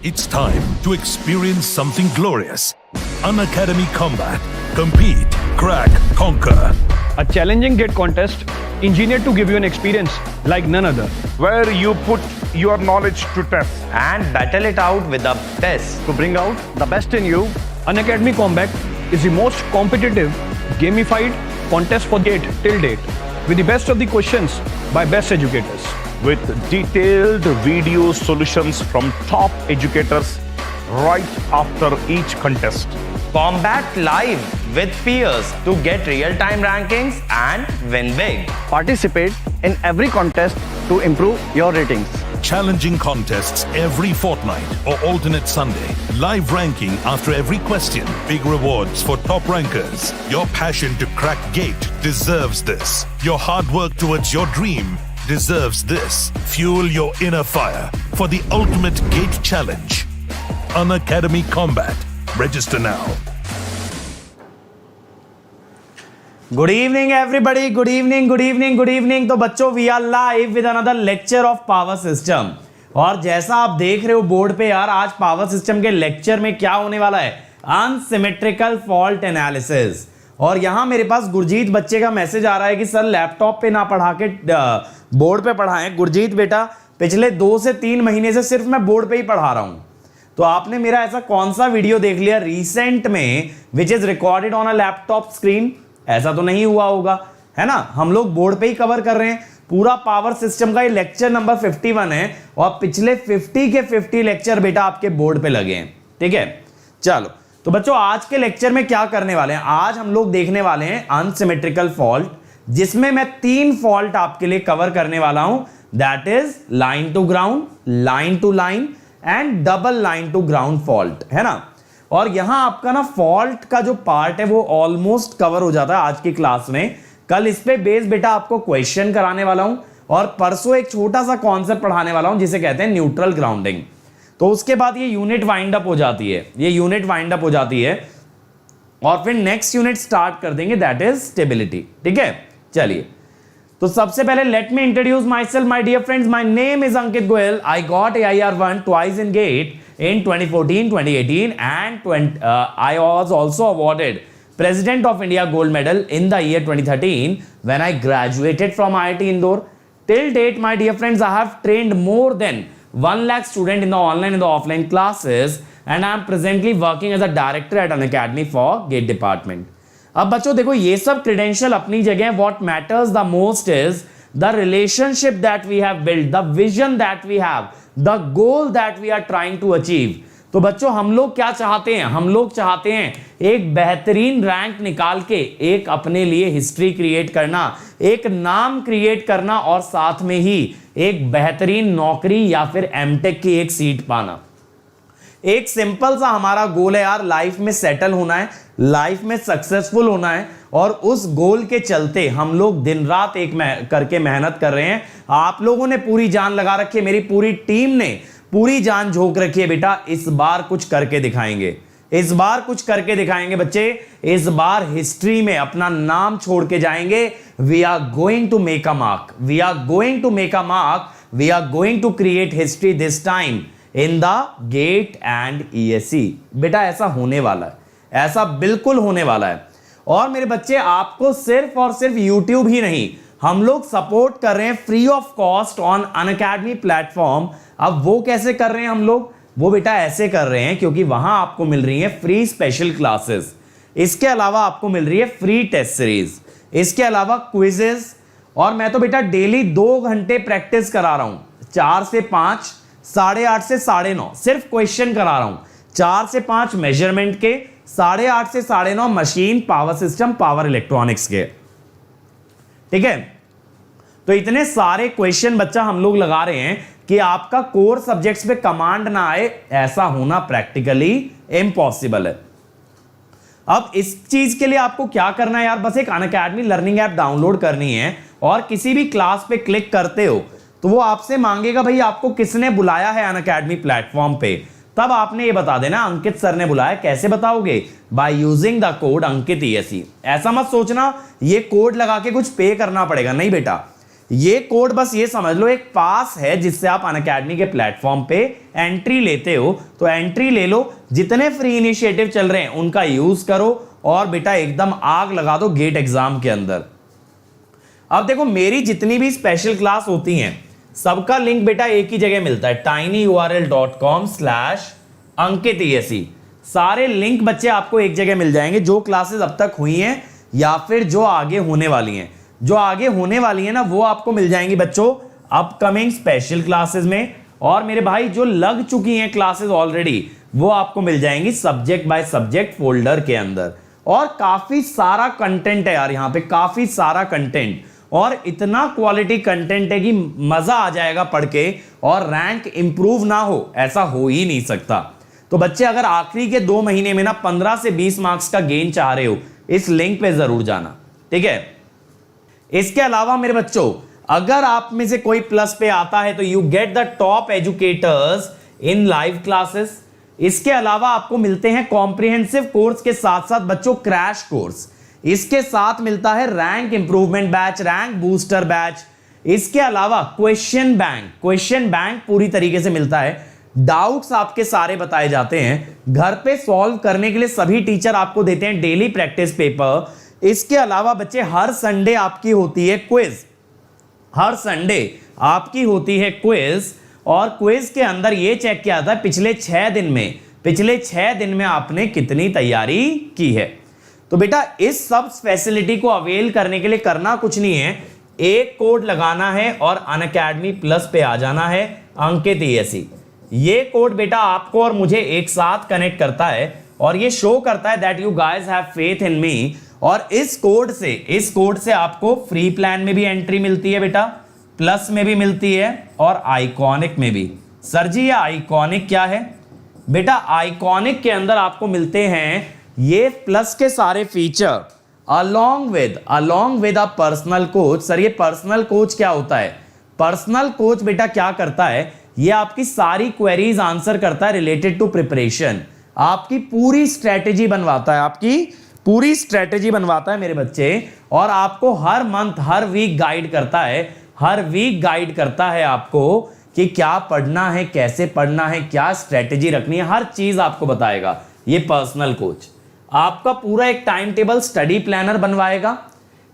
It's time to experience something glorious. Unacademy Combat. Compete, crack, conquer. A challenging gate contest engineered to give you an experience like none other. Where you put your knowledge to test and battle it out with the best. To bring out the best in you, Unacademy Combat is the most competitive, gamified contest for gate till date, with the best of the questions by best educators. with detailed video solutions from top educators right after each contest. Combat live with peers to get real-time rankings and win big. Participate in every contest to improve your ratings. Challenging contests every fortnight or alternate Sunday. Live ranking after every question. Big rewards for top rankers. Your passion to crack gate deserves this. Your hard work towards your dream deserves this. Fuel your inner fire for the ultimate gate challenge. Unacademy Combat. Register now. Good evening everybody, good evening good evening good evening. तो बच्चों, we are live with another lecture of power system. और जैसा आप देख रहे हो board पे यार, आज पावर सिस्टम के लेक्चर में क्या होने वाला है, अनसिमेट्रिकल फॉल्ट एनालिसिस। और यहां मेरे पास गुरजीत बच्चे का मैसेज आ रहा है कि सर लैपटॉप पे ना पढ़ा के बोर्ड पे पढ़ाएं। गुरजीत बेटा, पिछले 2 से 3 महीने से सिर्फ मैं बोर्ड पे ही पढ़ा रहा हूं। तो आपने मेरा ऐसा कौन सा वीडियो देख लिया रिसेंट में which is recorded on a laptop screen? ऐसा तो नहीं हुआ होगा, है ना। हम लोग बोर्ड पे ही कवर कर रहे हैं पूरा पावर सिस्टम का। ये लेक्चर नंबर 51 है और पिछले 50 के 50 लेक्चर बेटा आपके बोर्ड पे लगे हैं, ठीक है। चलो तो बच्चों, आज के लेक्चर में क्या करने वाले हैं, आज हम लोग देखने वाले हैं अनसिमेट्रिकल फॉल्ट, जिसमें मैं 3 फॉल्ट आपके लिए कवर करने वाला हूं। That is line to ground, line to line and double line to ground fault, है ना। और यहां आपका ना फॉल्ट का जो पार्ट है वो ऑलमोस्ट कवर हो जाता है आज की क्लास में। कल इस पे बेस बेटा आपको क्वेश्चन कराने वाला हूं और परसों एक छोटा सा कॉन्सेप्ट पढ़ाने वाला हूं जिसे कहते हैं न्यूट्रल ग्राउंडिंग। तो उसके बाद ये यूनिट वाइंड अप हो जाती है, ये यूनिट वाइंड अप हो जाती है और फिर नेक्स्ट यूनिट स्टार्ट कर देंगे, दैट इज स्टेबिलिटी, ठीक है। चलिए, तो सबसे पहले let me introduce myself my dear friends. My name is Ankit Goyal. I got AIR1 twice in GATE in 2014, 2018 and I was also awarded President of India Gold Medal in the year 2013 when I graduated from IIT Indore. Till date, my dear friends, I have trained more than 1 lakh students in the online and the offline classes and I am presently working as a director at Unacademy for GATE department. अब बच्चों देखो, ये सब credential अपनी जगह। What matters the most is the relationship that we have build, the vision that we have, the goal that we are trying to achieve. तो बच्चों, हम लोग क्या चाहते हैं, हम लोग चाहते हैं एक बेहतरीन रैंक निकाल के एक अपने लिए हिस्ट्री क्रिएट करना, एक नाम क्रिएट करना और साथ में ही एक बेहतरीन नौकरी या फिर एमटेक की एक सीट पाना। एक सिंपल सा हमारा गोल है यार, लाइफ में सेटल होना है, लाइफ में सक्सेसफुल होना है और उस गोल के चलते हम लोग दिन रात एक करके मेहनत कर रहे हैं। आप लोगों ने पूरी जान लगा रखी है, मेरी पूरी टीम ने पूरी जान झोंक रखी है बेटा। इस बार कुछ करके दिखाएंगे, इस बार कुछ करके दिखाएंगे बच्चे। इस बार हिस्ट्री में अपना नाम छोड़ के जाएंगे। We are going to make a mark, we are going to make a mark, we are going to create history this time in the GATE and ESE। बेटा ऐसा होने वाला है, ऐसा बिल्कुल होने वाला है। और मेरे बच्चे, आपको सिर्फ और सिर्फ YouTube ही नहीं, हम लोग सपोर्ट कर रहे हैं free of cost on Unacademy platform. अब वो कैसे कर रहे हैं हम लोग, वो बेटा ऐसे कर रहे हैं क्योंकि वहां आपको मिल रही है फ्री स्पेशल क्लासेस, इसके अलावा आपको मिल रही है फ्री टेस्ट सीरीज, इसके अलावा क्विजेस। और मैं तो बेटा डेली 2 घंटे प्रैक्टिस करा रहा हूं, 4 से 5, 8:30 से 9:30 सिर्फ क्वेश्चन करा रहा हूं। 4 से 5 मेजरमेंट के, 8:30 से 9:30 machine, power system, power electronics के, ठीक है। तो इतने सारे क्वेश्चन बच्चा हम लोग लगा रहे हैं कि आपका कोर सब्जेक्ट्स पे कमांड ना आए, ऐसा होना प्रैक्टिकली इम्पॉसिबल है। अब इस चीज के लिए आपको क्या करना है यार, बस एक अनअकैडमी लर्निंग ऐप डाउनलोड करनी है और किसी भी क्लास पे क्लिक करते हो तो वो आपसे मांगेगा भाई आपको किसने बुलाया है अनअकैडमी प्लेटफॉर्म पे। तब आपने ये बता देना अंकित सर ने बुलाया। कैसे बताओगे? By using the code Ankit ESE। ऐसा मत सोचना ये कोड लगा के कुछ पे करना पड़ेगा, नहीं बेटा। ये कोड बस ये समझ लो एक पास है जिससे आप अनअकैडमी के प्लेटफॉर्म पे एंट्री लेते हो। तो एंट्री ले लो, जितने फ्री इनिशिएटिव चल रहे हैं उनका यूज करो और बेटा एकदम आग लगा दो गेट एग्जाम के अंदर। अब देखो मेरी जितनी भी स्पेशल क्लास होती हैं सबका लिंक बेटा एक ही जगह मिलता है, tinyurl.com/AnkitESE। सारे लिंक बच्चे आपको एक जगह मिल जाएंगे, जो क्लासेस अब तक हुई हैं या फिर जो आगे होने वाली हैं। जो आगे होने वाली है ना वो आपको मिल जाएंगी बच्चों अपकमिंग स्पेशल क्लासेस में, और मेरे भाई जो लग चुकी हैं क्लासेस ऑलरेडी वो आपको मिल जाएंगी सब्जेक्ट बाय सब्जेक्ट फोल्डर के अंदर। और काफी सारा कंटेंट है यार, यहाँ पे काफी सारा कंटेंट, और इतना क्वालिटी कंटेंट है कि मजा आ जाएगा पढ़ के, और रैंक इंप्रूव ना हो ऐसा हो ही नहीं सकता। तो बच्चे अगर आखिरी के 2 महीने में ना 15 से 20 मार्क्स का गेन चाह रहे हो इस लिंक पे जरूर जाना, ठीक है। इसके अलावा मेरे बच्चों अगर आप में से कोई प्लस पे आता है तो you get the top educators in live classes. इसके अलावा आपको मिलते हैं कॉम्प्रिहेंसिव कोर्स के साथ साथ बच्चों क्रैश कोर्स। इसके साथ मिलता है rank improvement batch, rank booster batch. इसके अलावा क्वेश्चन बैंक पूरी तरीके से मिलता है, डाउट्स आपके सारे बताए जाते हैं, घर पे सॉल्व करने के लिए सभी टीचर आपको देते हैं डेली प्रैक्टिस पेपर। इसके अलावा बच्चे हर संडे आपकी होती है क्विज, हर संडे आपकी होती है क्विज, और क्विज के अंदर ये चेक किया था पिछले 6 दिन में आपने कितनी तैयारी की है। तो बेटा इस सब फैसिलिटी को अवेल करने के लिए करना कुछ नहीं है, एक कोड लगाना है और अनअकैडमी प्लस पे आ जाना है, अंकित ESE। ये कोड बेटा आपको और मुझे एक साथ कनेक्ट करता है और ये शो करता है that you guys have faith in me. और इस कोड से आपको फ्री प्लान में भी एंट्री मिलती है बेटा, प्लस में भी मिलती है और आइकॉनिक में भी। सर जी ये आइकॉनिक क्या है? बेटा आइकॉनिक के अंदर आपको मिलते हैं ये प्लस के सारे feature along with a personal coach. Sir ये पर्सनल कोच क्या होता है? पर्सनल कोच बेटा क्या करता है, ये आपकी सारी क्वेरीज आंसर करता है रिलेटेड टू प्रिपरेशन, आपकी पूरी स्ट्रेटेजी बनवाता है मेरे बच्चे, और आपको हर मंथ हर वीक गाइड करता है आपको कि क्या पढ़ना है, कैसे पढ़ना है, क्या स्ट्रेटेजी रखनी है, हर चीज आपको बताएगा ये पर्सनल कोच। आपका पूरा एक टाइम टेबल स्टडी प्लानर बनवाएगा।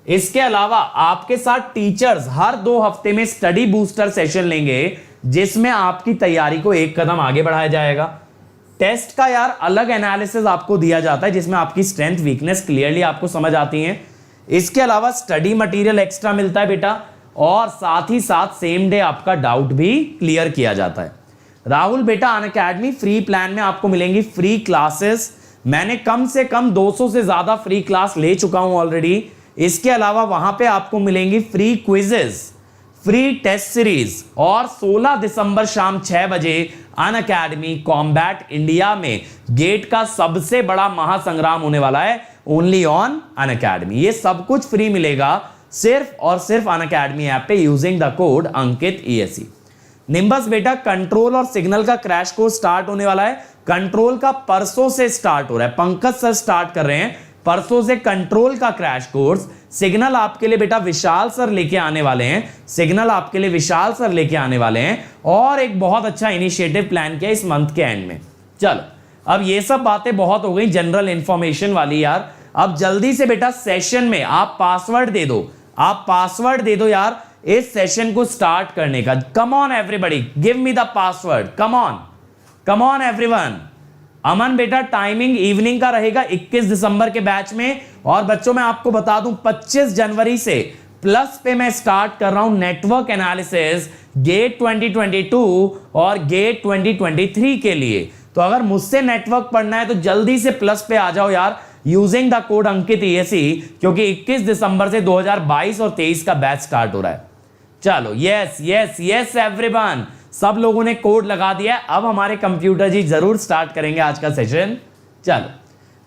इसके अलावा आपके साथ टीचर्स हर 2 हफ्ते में स्टडी बूस्टर सेशन लेंगे जिसमें आपकी तैयारी को एक कदम आगे बढ़ाया जाएगा। टेस्ट का यार अलग एनालिसिस आपको दिया जाता है जिसमें आपकी स्ट्रेंथ वीकनेस क्लियरली आपको समझ आती हैं। इसके अलावा स्टडी मटेरियल एक्स्ट्रा मिलता है बेटा, और साथ ही साथ सेम डे आपका डाउट भी क्लियर किया जाता है। राहुल बेटा अनअकैडमी फ्री प्लान में आपको मिलेंगी फ्री क्लासेस। मैंने कम से कम 200 से ज्यादा फ्री क्लास ले चुका हूं ऑलरेडी। इसके अलावा वहां पे आपको मिलेंगी free quizzes, free test series, और 16 दिसंबर शाम 6 बजे अनअकैडमी कॉम्बैट इंडिया में गेट का सबसे बड़ा महासंग्राम होने वाला है, ओनली ऑन अनअकैडमी। ये सब कुछ फ्री मिलेगा सिर्फ और सिर्फ अनअकैडमी ऐप पे using the code Ankit ESE। Nimbus बेटा कंट्रोल और सिग्नल का क्रैश कोर्स स्टार्ट होने वाला है। कंट्रोल का परसों से स्टार्ट हो रहा है, पंकज सर स्टार्ट कर रहे हैं परसों से कंट्रोल का क्रैश कोर्स। सिग्नल आपके लिए बेटा विशाल सर लेके आने वाले हैं, और एक बहुत अच्छा इनिशिएटिव प्लान किया इस मंथ के एंड में। चलो अब ये सब बातें बहुत हो गई जनरल इंफॉर्मेशन वाली यार। अब जल्दी से बेटा सेशन में आप पासवर्ड दे दो यार इस सेशन को स्टार्ट करने का। Come on everybody, give me the password, come on everyone. Aman बेटा टाइमिंग इवनिंग का रहेगा 21 दिसंबर के बैच में। और बच्चों मैं आपको बता दूं 25 जनवरी से प्लस पे मैं स्टार्ट कर रहा हूं नेटवर्क एनालिसिस गेट 2022 और गेट 2023 के लिए। तो अगर मुझसे नेटवर्क पढ़ना है तो जल्दी से प्लस पे आ जाओ यार using the code Ankit ESE, क्योंकि 21 दिसंबर से 2022 और 23 का बैच स्टार्ट हो रहा है। चलो यस एवरीवन, सब लोगों ने कोड लगा दिया। अब हमारे कंप्यूटर जी जरूर स्टार्ट करेंगे आज का सेशन। चलो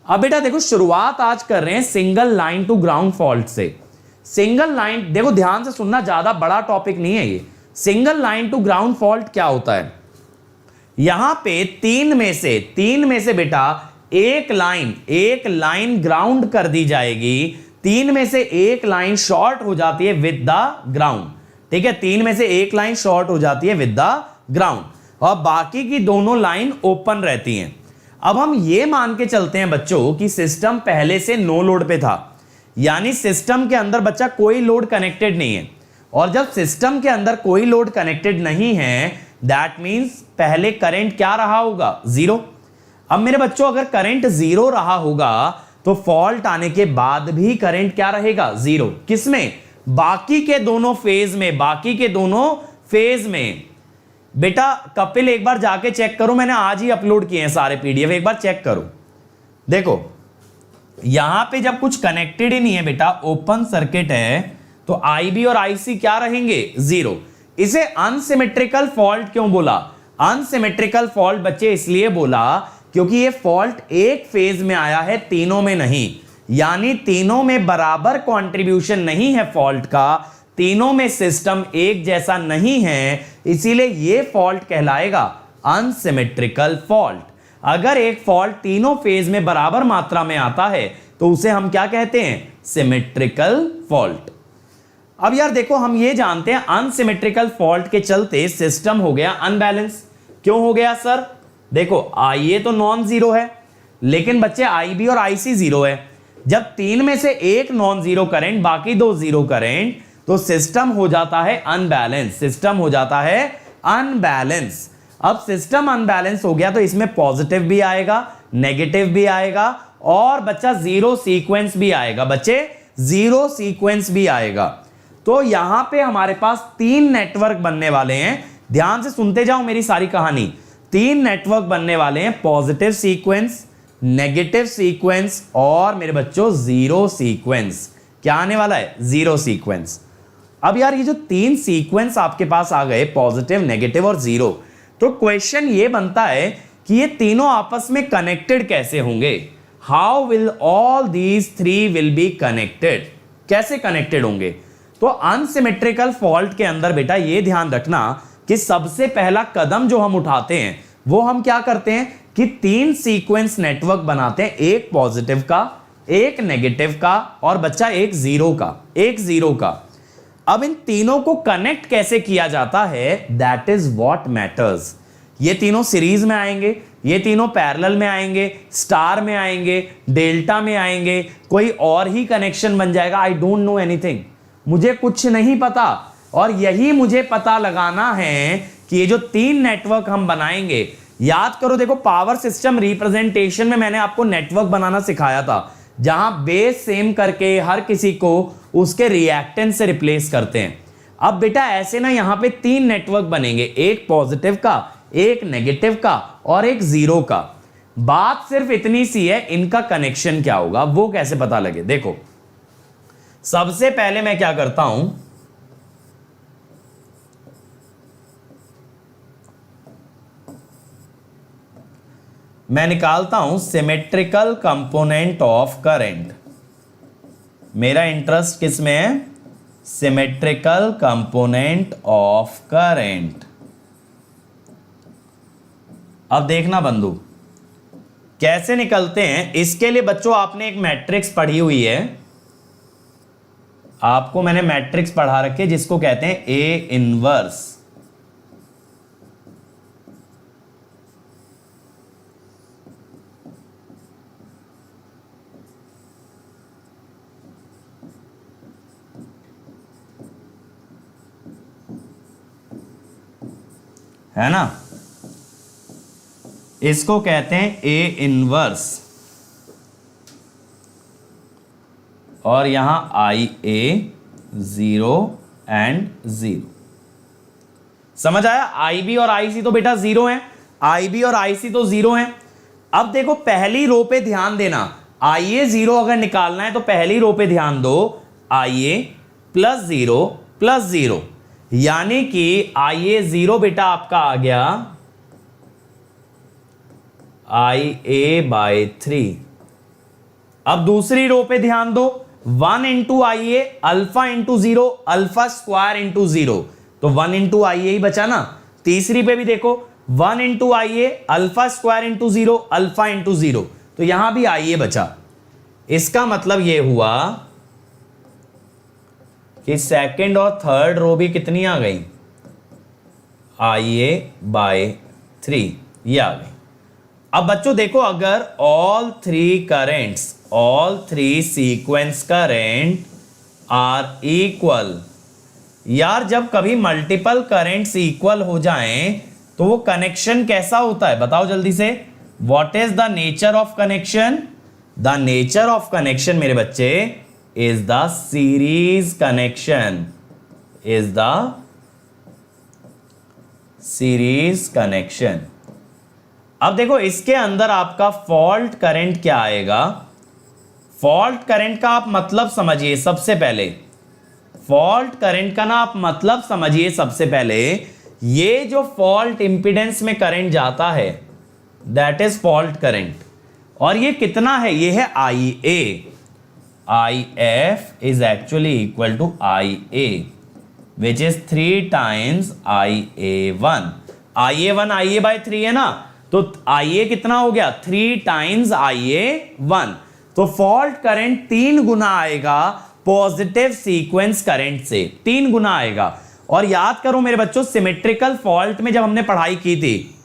अब बेटा देखो शुरुआत आज कर रहे हैं single line to ground fault से। सिंगल लाइन देखो ध्यान से सुनना, ज्यादा बड़ा टॉपिक नहीं है ये। Single line to ground fault क्या होता है? यहां पे तीन में से बेटा एक लाइन ग्राउंड कर दी जाएगी, तीन में से एक लाइन शॉर्ट हो जाती है विद द ग्राउंड। ठीक है, 3 में से एक लाइन शॉर्ट हो जाती है विद द ग्राउंड और बाकी की दोनों लाइन ओपन रहती हैं। अब हम ये मान के चलते हैं बच्चों कि सिस्टम पहले से नो लोड पे था, यानी सिस्टम के अंदर बच्चा कोई लोड कनेक्टेड नहीं है। और जब सिस्टम के अंदर कोई लोड कनेक्टेड नहीं है, दैट मींस पहले करंट क्या रहा होगा, जीरो। अब मेरे बच्चों अगर करंट जीरो रहा होगा तो फॉल्ट आने के बाद भी करंट क्या रहेगा, जीरो। किसमें, बाकी के दोनों फेज में, बाकी के दोनों फेज में। बेटा कपिल एक बार जाके चेक करो, मैंने आज ही अपलोड किए हैं सारे पीडीएफ, एक बार चेक करो। देखो यहां पे जब कुछ कनेक्टेड ही नहीं है बेटा, ओपन सर्किट है, तो आईबी और आईसी क्या रहेंगे, जीरो। इसे अनसिमेट्रिकल फॉल्ट क्यों बोला, अनसिमेट्रिकल फॉल्ट बच्चे इसलिए बोला क्योंकि ये फॉल्ट एक फेज में आया है, तीनों में नहीं, यानी तीनों में बराबर कंट्रीब्यूशन नहीं है फॉल्ट का, तीनों में सिस्टम एक जैसा नहीं है, इसीलिए ये फॉल्ट कहलाएगा अनसिमेट्रिकल फॉल्ट। अगर एक फॉल्ट तीनों फेज में बराबर मात्रा में आता है तो उसे हम क्या कहते हैं, सिमेट्रिकल फॉल्ट। अब यार देखो हम ये जानते हैं अनसिमेट्रिकल फॉल्ट के चलते सिस्टम हो गया अनबैलेंस। क्यों हो गया सर, देखो आईए तो नॉन जीरो है, लेकिन बच्चे आईबी और आईसी जीरो है। जब 3 में से एक नॉन जीरो करंट, बाकी 2 जीरो करंट, तो सिस्टम हो जाता है अनबैलेंस, सिस्टम हो जाता है अनबैलेंस। अब सिस्टम अनबैलेंस हो गया तो इसमें पॉजिटिव भी आएगा, नेगेटिव भी आएगा और बच्चा जीरो सीक्वेंस भी आएगा, बच्चे जीरो सीक्वेंस भी आएगा। तो यहां पे हमारे पास 3 नेटवर्क बनने वाले हैं, ध्यान से सुनते जाओ मेरी सारी कहानी। 3 नेटवर्क बनने वाले हैं, पॉजिटिव सीक्वेंस, नेगेटिव सीक्वेंस और मेरे बच्चों जीरो सीक्वेंस। क्या आने वाला है, जीरो सीक्वेंस। अब यार ये जो 3 सीक्वेंस आपके पास आ गए, पॉजिटिव, नेगेटिव और जीरो, तो क्वेश्चन ये बनता है कि ये तीनों आपस में कनेक्टेड कैसे होंगे, how will all these 3 will be connected, कैसे कनेक्टेड होंगे। तो अनसिमेट्रिकल फॉल्ट के अंदर बेटा ये ध्यान रखना कि सबसे पहला कदम जो हम उठाते हैं वो हम क्या करते हैं कि 3 सीक्वेंस नेटवर्क बनाते हैं, एक पॉजिटिव का, एक नेगेटिव का और बच्चा एक जीरो का, एक जीरो का। अब इन तीनों को कनेक्ट कैसे किया जाता है, दैट इज व्हाट मैटर्स। ये तीनों सीरीज में आएंगे, ये तीनों पैरेलल में आएंगे, स्टार में आएंगे, डेल्टा में आएंगे, कोई और ही कनेक्शन बन जाएगा। आई डोंट नो एनीथिंग, मुझे कुछ नहीं पता। और यही मुझे पता लगाना है कि ये जो 3 नेटवर्क हम बनाएंगे, याद करो देखो पावर सिस्टम रिप्रेजेंटेशन में मैंने आपको नेटवर्क बनाना सिखाया था, जहां बेस सेम करके हर किसी को उसके रिएक्टेंस से रिप्लेस करते हैं। अब बेटा ऐसे ना यहां पे 3 नेटवर्क बनेंगे, एक पॉजिटिव का, एक नेगेटिव का और एक जीरो का। बात सिर्फ इतनी सी है, इनका कनेक्शन क्या होगा वो कैसे पता लगे। देखो सबसे पहले मैं क्या करता हूं, मैं निकालता हूं सिमेट्रिकल कंपोनेंट ऑफ करंट। मेरा इंटरेस्ट किस में है, सिमेट्रिकल कंपोनेंट ऑफ करंट। अब देखना बंधु कैसे निकलते हैं। इसके लिए बच्चों आपने एक मैट्रिक्स पढ़ी हुई है, आपको मैंने मैट्रिक्स पढ़ा रखे जिसको कहते हैं ए इनवर्स। है ना, इसको कहते हैं ए इनवर्स और यहां आई ए 0 एंड 0। समझ आया, आई बी और आई सी तो बेटा जीरो है, आई बी और आई सी तो जीरो है। अब देखो पहली रो पे ध्यान देना, आई ए 0 अगर निकालना है तो पहली रो पे ध्यान दो, आई ए प्लस 0, यानी कि आई ए 0 बेटा आपका आ गया आई ए बाई 3। अब दूसरी रो पे ध्यान दो, 1 into I A alpha into 0, alpha square into 0, तो 1 इंटू आई ए ही बचा ना। तीसरी पे भी देखो 1 into I A alpha square into 0, alpha into 0, तो यहां भी आई ए बचा। इसका मतलब यह हुआ कि सेकंड और थर्ड रो भी कितनी आ गई, IA/3 ये आ गई। अब बच्चों देखो, अगर all three sequence current are equal, यार जब कभी मल्टीपल करेंट्स इक्वल हो जाएं तो वो कनेक्शन कैसा होता है बताओ जल्दी से। What is the nature of connection? The nature of connection मेरे बच्चे is the series connection, is the series connection. अब देखो इसके अंदर आपका फॉल्ट करंट क्या आएगा? फॉल्ट करंट का आप मतलब समझिए सबसे पहले, फॉल्ट करंट का ना आप मतलब समझिए सबसे पहले। ये जो फॉल्ट इंपीडेंस में करंट जाता है दैट इज फॉल्ट करंट, और ये कितना है? ये है IA। IF is actually equal to IA which is 3 times IA1। IA/3 है ना, तो IA कितना हो गया? 3 times IA1। तो फॉल्ट करंट 3 गुना आएगा पॉजिटिव सीक्वेंस करंट से, 3 गुना आएगा। और याद करो मेरे बच्चों, सिमेट्रिकल फॉल्ट में जब हमने पढ़ाई की थी,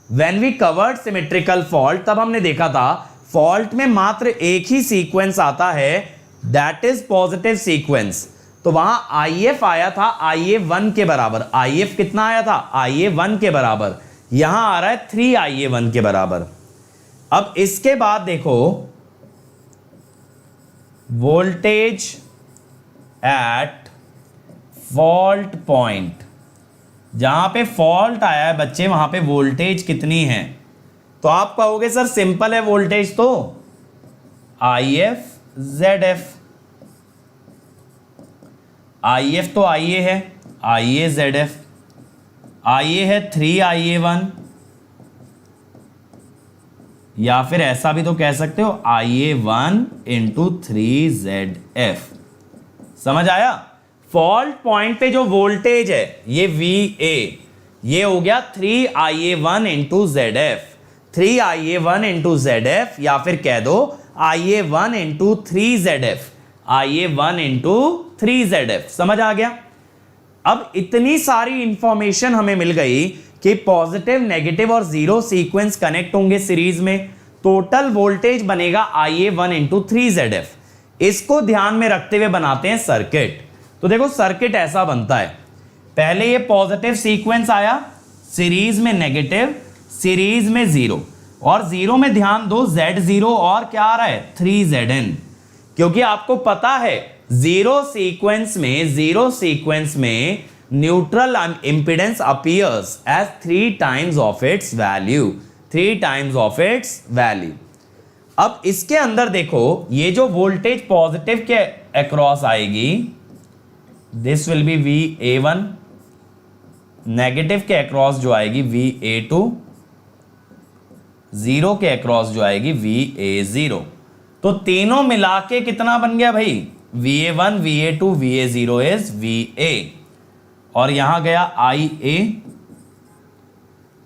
when we covered symmetrical fault, तब हमने देखा था फॉल्ट में मात्र एक ही सीक्वेंस आता है, दैट इज पॉजिटिव सीक्वेंस। तो वहां IF आया था IA1 के बराबर। IF कितना आया था? IA1 के बराबर। यहां आ रहा है 3 IA1 के बराबर। अब इसके बाद देखो, वोल्टेज एट फॉल्ट पॉइंट, जहां पे फॉल्ट आया है बच्चे वहां पे वोल्टेज कितनी है? तो आप कहोगे सर सिंपल है वोल्टेज तो IF/ZF। IF तो IA है, IA/ZF। IA है 3 IA1, या फिर ऐसा भी तो कह सकते हो IA1 × 3ZF। समझ आया? फॉल्ट पॉइंट पे जो वोल्टेज है ये VA, ये हो गया 3 IA1 × ZF। 3 IA1 × ZF, या फिर कह दो IA1 × 3ZF, IA1 × 3ZF। समझ आ गया? अब इतनी सारी इंफॉर्मेशन हमें मिल गई कि पॉजिटिव, नेगेटिव और जीरो सीक्वेंस कनेक्ट होंगे सीरीज में, टोटल वोल्टेज बनेगा IA1 × 3ZF। इसको ध्यान में रखते हुए बनाते हैं सर्किट। तो देखो सर्किट ऐसा बनता है, पहले ये पॉजिटिव सीक्वेंस आया, सीरीज में नेगेटिव, सीरीज में जीरो, और जीरो में ध्यान दो Z0 और क्या आ रहा है 3Zn, क्योंकि आपको पता है जीरो सीक्वेंस में neutral impedance appears as 3 times of its value, 3 times of its value. अब इसके अंदर देखो, ये जो वोल्टेज पॉजिटिव के अक्रॉस आएगी this will be VA1, negative के अक्रॉस जो आएगी VA2, जीरो के अक्रॉस जो आएगी VA0। तो तीनों मिला के कितना बन गया भाई? VA1, VA2, VA0 is VA, और यहां गया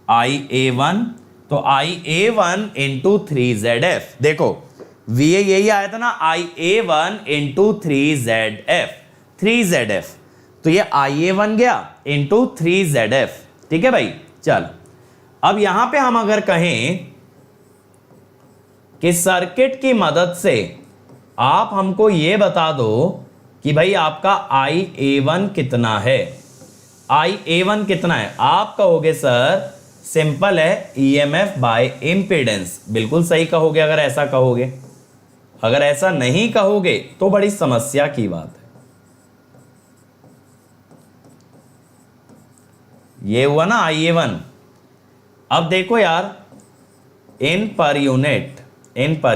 IA1, तो IA1 × 3ZF। देखो VA यही आया था ना, IA1 × 3ZF, तो ये IA1 गया × 3ZF। ठीक है भाई, चल अब यहां पे हम अगर कहें कि सर्किट की मदद से आप हमको ये बता दो कि भाई आपका IA1 कितना है, IA1 कितना है? आप कहोगे सर सिंपल है EMF/इम्पीडेंस। बिल्कुल सही कहोगे अगर ऐसा कहोगे, अगर ऐसा नहीं कहोगे तो बड़ी समस्या की बात है। ये हुआ ना IA1। अब देखो यार, इन पर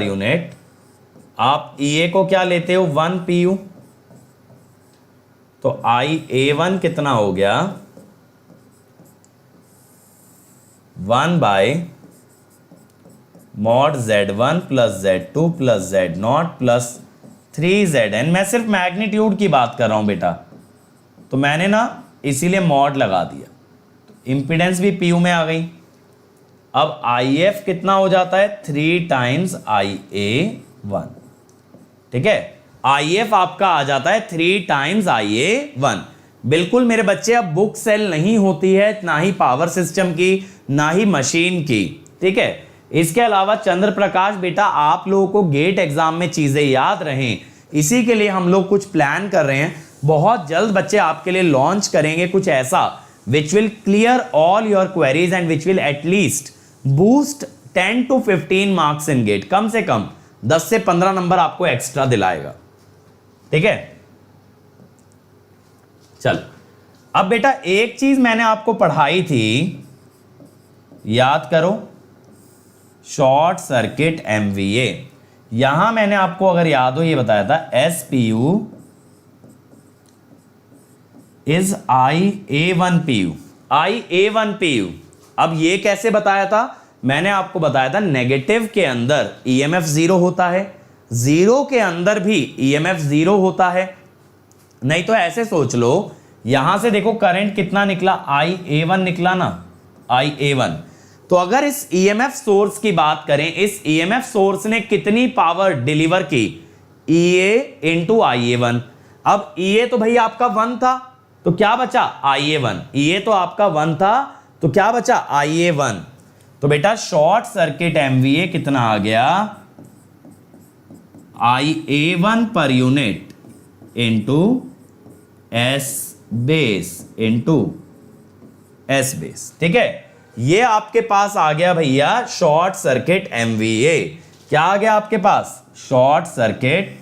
यूनिट आप EA को क्या लेते हो 1 PU, तो IA1 कितना हो गया 1/mod Z1 + Z2 + Z0 + 3Zn। मैं सिर्फ मैग्नीट्यूड की बात कर रहा हूं बेटा, तो मैंने ना इसीलिए मॉड लगा दिया, इंपीडेंस भी PU में आ गई। अब IF कितना हो जाता है 3 times IA1। ठीक है, IF आपका आ जाता है 3 टाइम्स IA1। बिल्कुल मेरे बच्चे, अब बुक सेल नहीं होती है, ना ही पावर सिस्टम की, ना ही मशीन की, ठीक है। इसके अलावा चंद्र प्रकाश बेटा, आप लोगों को गेट एग्जाम में चीजें याद रहें, इसी के लिए हम लोग कुछ प्लान कर रहे हैं। बहुत जल्द बच्चे आपके लिए लॉन्च करेंगे कुछ ऐसा which will clear all your queries and which will at least boost 10 to 15 marks in GATE. कम से कम 10 से 15 नंबर आपको एक्स्ट्रा दिलाएगा, ठीक है। चल, अब बेटा एक चीज मैंने आपको पढ़ाई थी, याद करो, शॉर्ट सर्किट MVA। यहां मैंने आपको अगर याद हो ये बताया था SPU इज IA1PU। IA1PU, अब ये कैसे बताया था? मैंने आपको बताया था नेगेटिव के अंदर EMF 0 होता है, 0 के अंदर भी EMF 0 होता है। नहीं तो ऐसे सोच लो, यहां से देखो करंट कितना निकला, IA1 निकला ना, IA1। तो अगर इस EMF सोर्स की बात करें, इस EMF सोर्स ने कितनी पावर डिलीवर की, EA इंटू IA1। अब EA तो भाई आपका 1 था, तो क्या बचा, IA1। EA तो आपका 1 था, तो क्या बचा, IA1। तो बेटा शॉर्ट सर्किट MVA कितना आ गया, IA1 per unit into S base into S base, ठीक है। ये आपके पास आ गया भैया शॉर्ट सर्किट MVA। क्या आ गया आपके पास, शॉर्ट सर्किट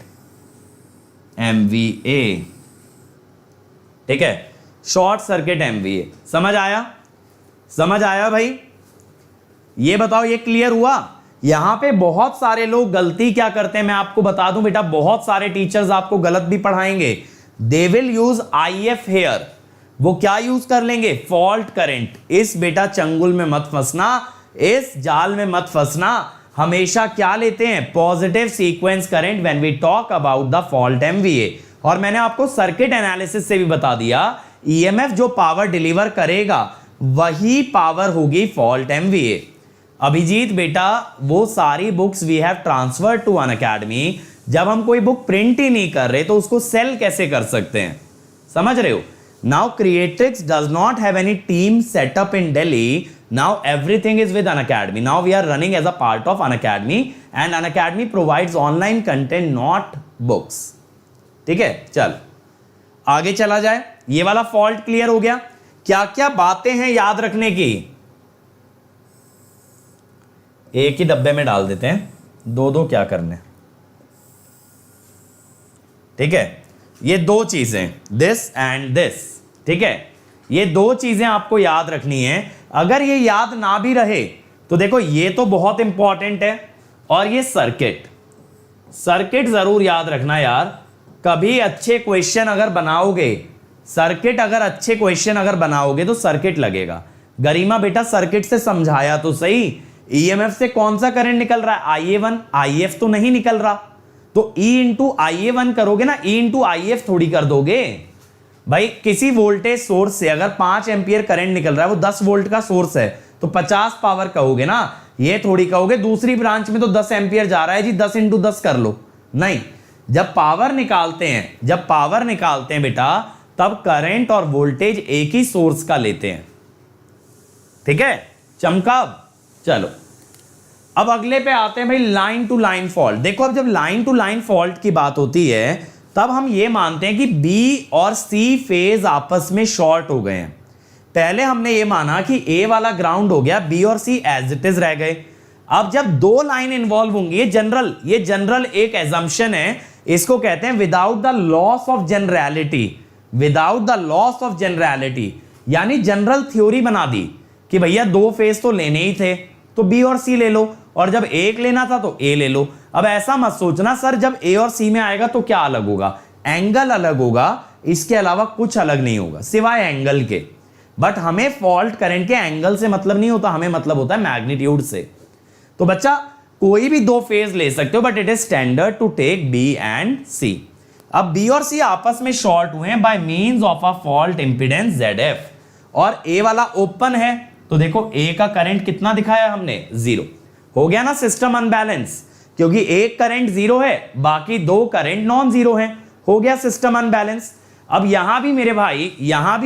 MVA, ठीक है, शॉर्ट सर्किट MVA। समझ आया, समझ आया भाई? ये बताओ ये क्लियर हुआ? यहां पे बहुत सारे लोग गलती क्या करते हैं मैं आपको बता दूं बेटा, बहुत सारे टीचर्स आपको गलत भी पढ़ाएंगे। They will use IF here, वो क्या यूज कर लेंगे, फॉल्ट करंट। इस बेटा चंगुल में मत फंसना, इस जाल में मत फंसना। हमेशा क्या लेते हैं, positive sequence current when we talk about the fault MVA। और मैंने आपको सर्किट एनालिसिस से भी बता दिया, EMF जो पावर डिलीवर करेगा वही पावर होगी फॉल्ट MVA। अभिजीत बेटा, वो सारी books we have transferred to Unacademy. जब हम कोई बुक प्रिंट ही नहीं कर रहे तो उसको सेल कैसे कर सकते हैं, समझ रहे हो? Now Creatrix does not have any team set up in Delhi. Now everything is with Unacademy. Now we are running as a part of Unacademy and Unacademy provides online content, not books. ठीक है, चल आगे चला जाए। ये वाला fault clear हो गया। क्या क्या बातें हैं याद रखने की, एक ही डब्बे में डाल देते हैं, दो दो क्या करने, ठीक है। ये दो चीजें, दिस एंड दिस, ठीक है, ये दो चीजें आपको याद रखनी है। अगर ये याद ना भी रहे तो देखो ये तो बहुत इंपॉर्टेंट है, और ये सर्किट, सर्किट जरूर याद रखना यार। कभी अच्छे क्वेश्चन अगर बनाओगे, सर्किट अगर अच्छे क्वेश्चन अगर बनाओगे तो सर्किट लगेगा। गरिमा बेटा सर्किट से समझाया तो सही, EMF से कौन सा करंट निकल रहा है, IA1, IF तो नहीं निकल रहा। तो E इंटू IA1 करोगे ना, E इंटू IF थोड़ी कर दोगे भाई। किसी वोल्टेज सोर्स से अगर 5 एम्पियर करंट निकल रहा है, वो 10 वोल्ट का सोर्स है, तो 50 पावर कहोगे ना, ये थोड़ी कहोगे दूसरी ब्रांच में तो 10 एम्पियर जा रहा है जी, 10 इंटू 10 कर लो। नहीं, जब पावर निकालते हैं, जब पावर निकालते हैं बेटा, तब करंट और वोल्टेज एक ही सोर्स का लेते हैं, ठीक है। चमका, चलो अब अगले पे आते हैं भाई, लाइन टू लाइन फॉल्ट। देखो अब जब लाइन टू लाइन फॉल्ट की बात होती है तब हम ये मानते हैं कि B और C फेज आपस में शॉर्ट हो गए हैं। पहले हमने ये माना कि A वाला ग्राउंड हो गया, B और C एज इट इज रह गए। अब जब दो लाइन इन्वॉल्व होंगी, ये जनरल एक एजम्पशन है, इसको कहते हैं without the loss of generality, without the loss of generality, यानी जनरल थ्योरी बना दी कि भैया दो फेज तो लेने ही थे तो B और C ले लो, और जब एक लेना था तो A ले लो। अब ऐसा मत सोचना सर जब A और C में आएगा तो क्या अलग होगा, एंगल अलग होगा, इसके अलावा कुछ अलग नहीं होगा सिवाय एंगल के। बट हमें फॉल्ट करंट के एंगल से मतलब नहीं होता, हमें मतलब होता है मैग्नीट्यूड से। तो बच्चा कोई भी दो फेज ले सकते हो, but it is standard to take B and C। अब B और C आपस में शॉर्ट हुए हैं by means of a fault impedance ZF, और A वाला ओपन है, तो देखो A का करंट कितना दिखाया हमने, 0। हो गया ना सिस्टम अनबैलेंस। क्योंकि एक करंट जीरो है, बाकी दो करंट नॉन जीरो है, हो गया सिस्टम अनबैलेंस। अब यहां भी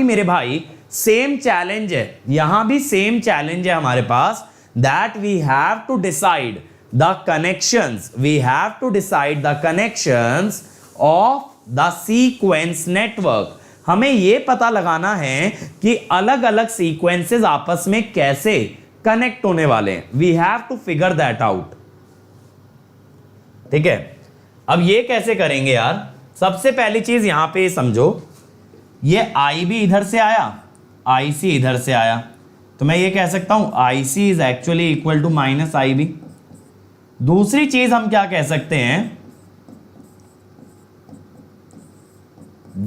मेरे भाई सेम चैलेंज है, यहां भी सेम चैलेंज है हमारे पास, that we have to decide the connections of the sequence network. हमें यह पता लगाना है कि अलग अलग सीक्वेंसेस आपस में कैसे कनेक्ट होने वाले हैं। We have to figure that out. ठीक है, अब ये कैसे करेंगे यार? सबसे पहली चीज यहां पे समझो, ये IB इधर से आया, IC इधर से आया, तो मैं ये कह सकता हूं IC is actually equal to minus IB। दूसरी चीज हम क्या कह सकते हैं,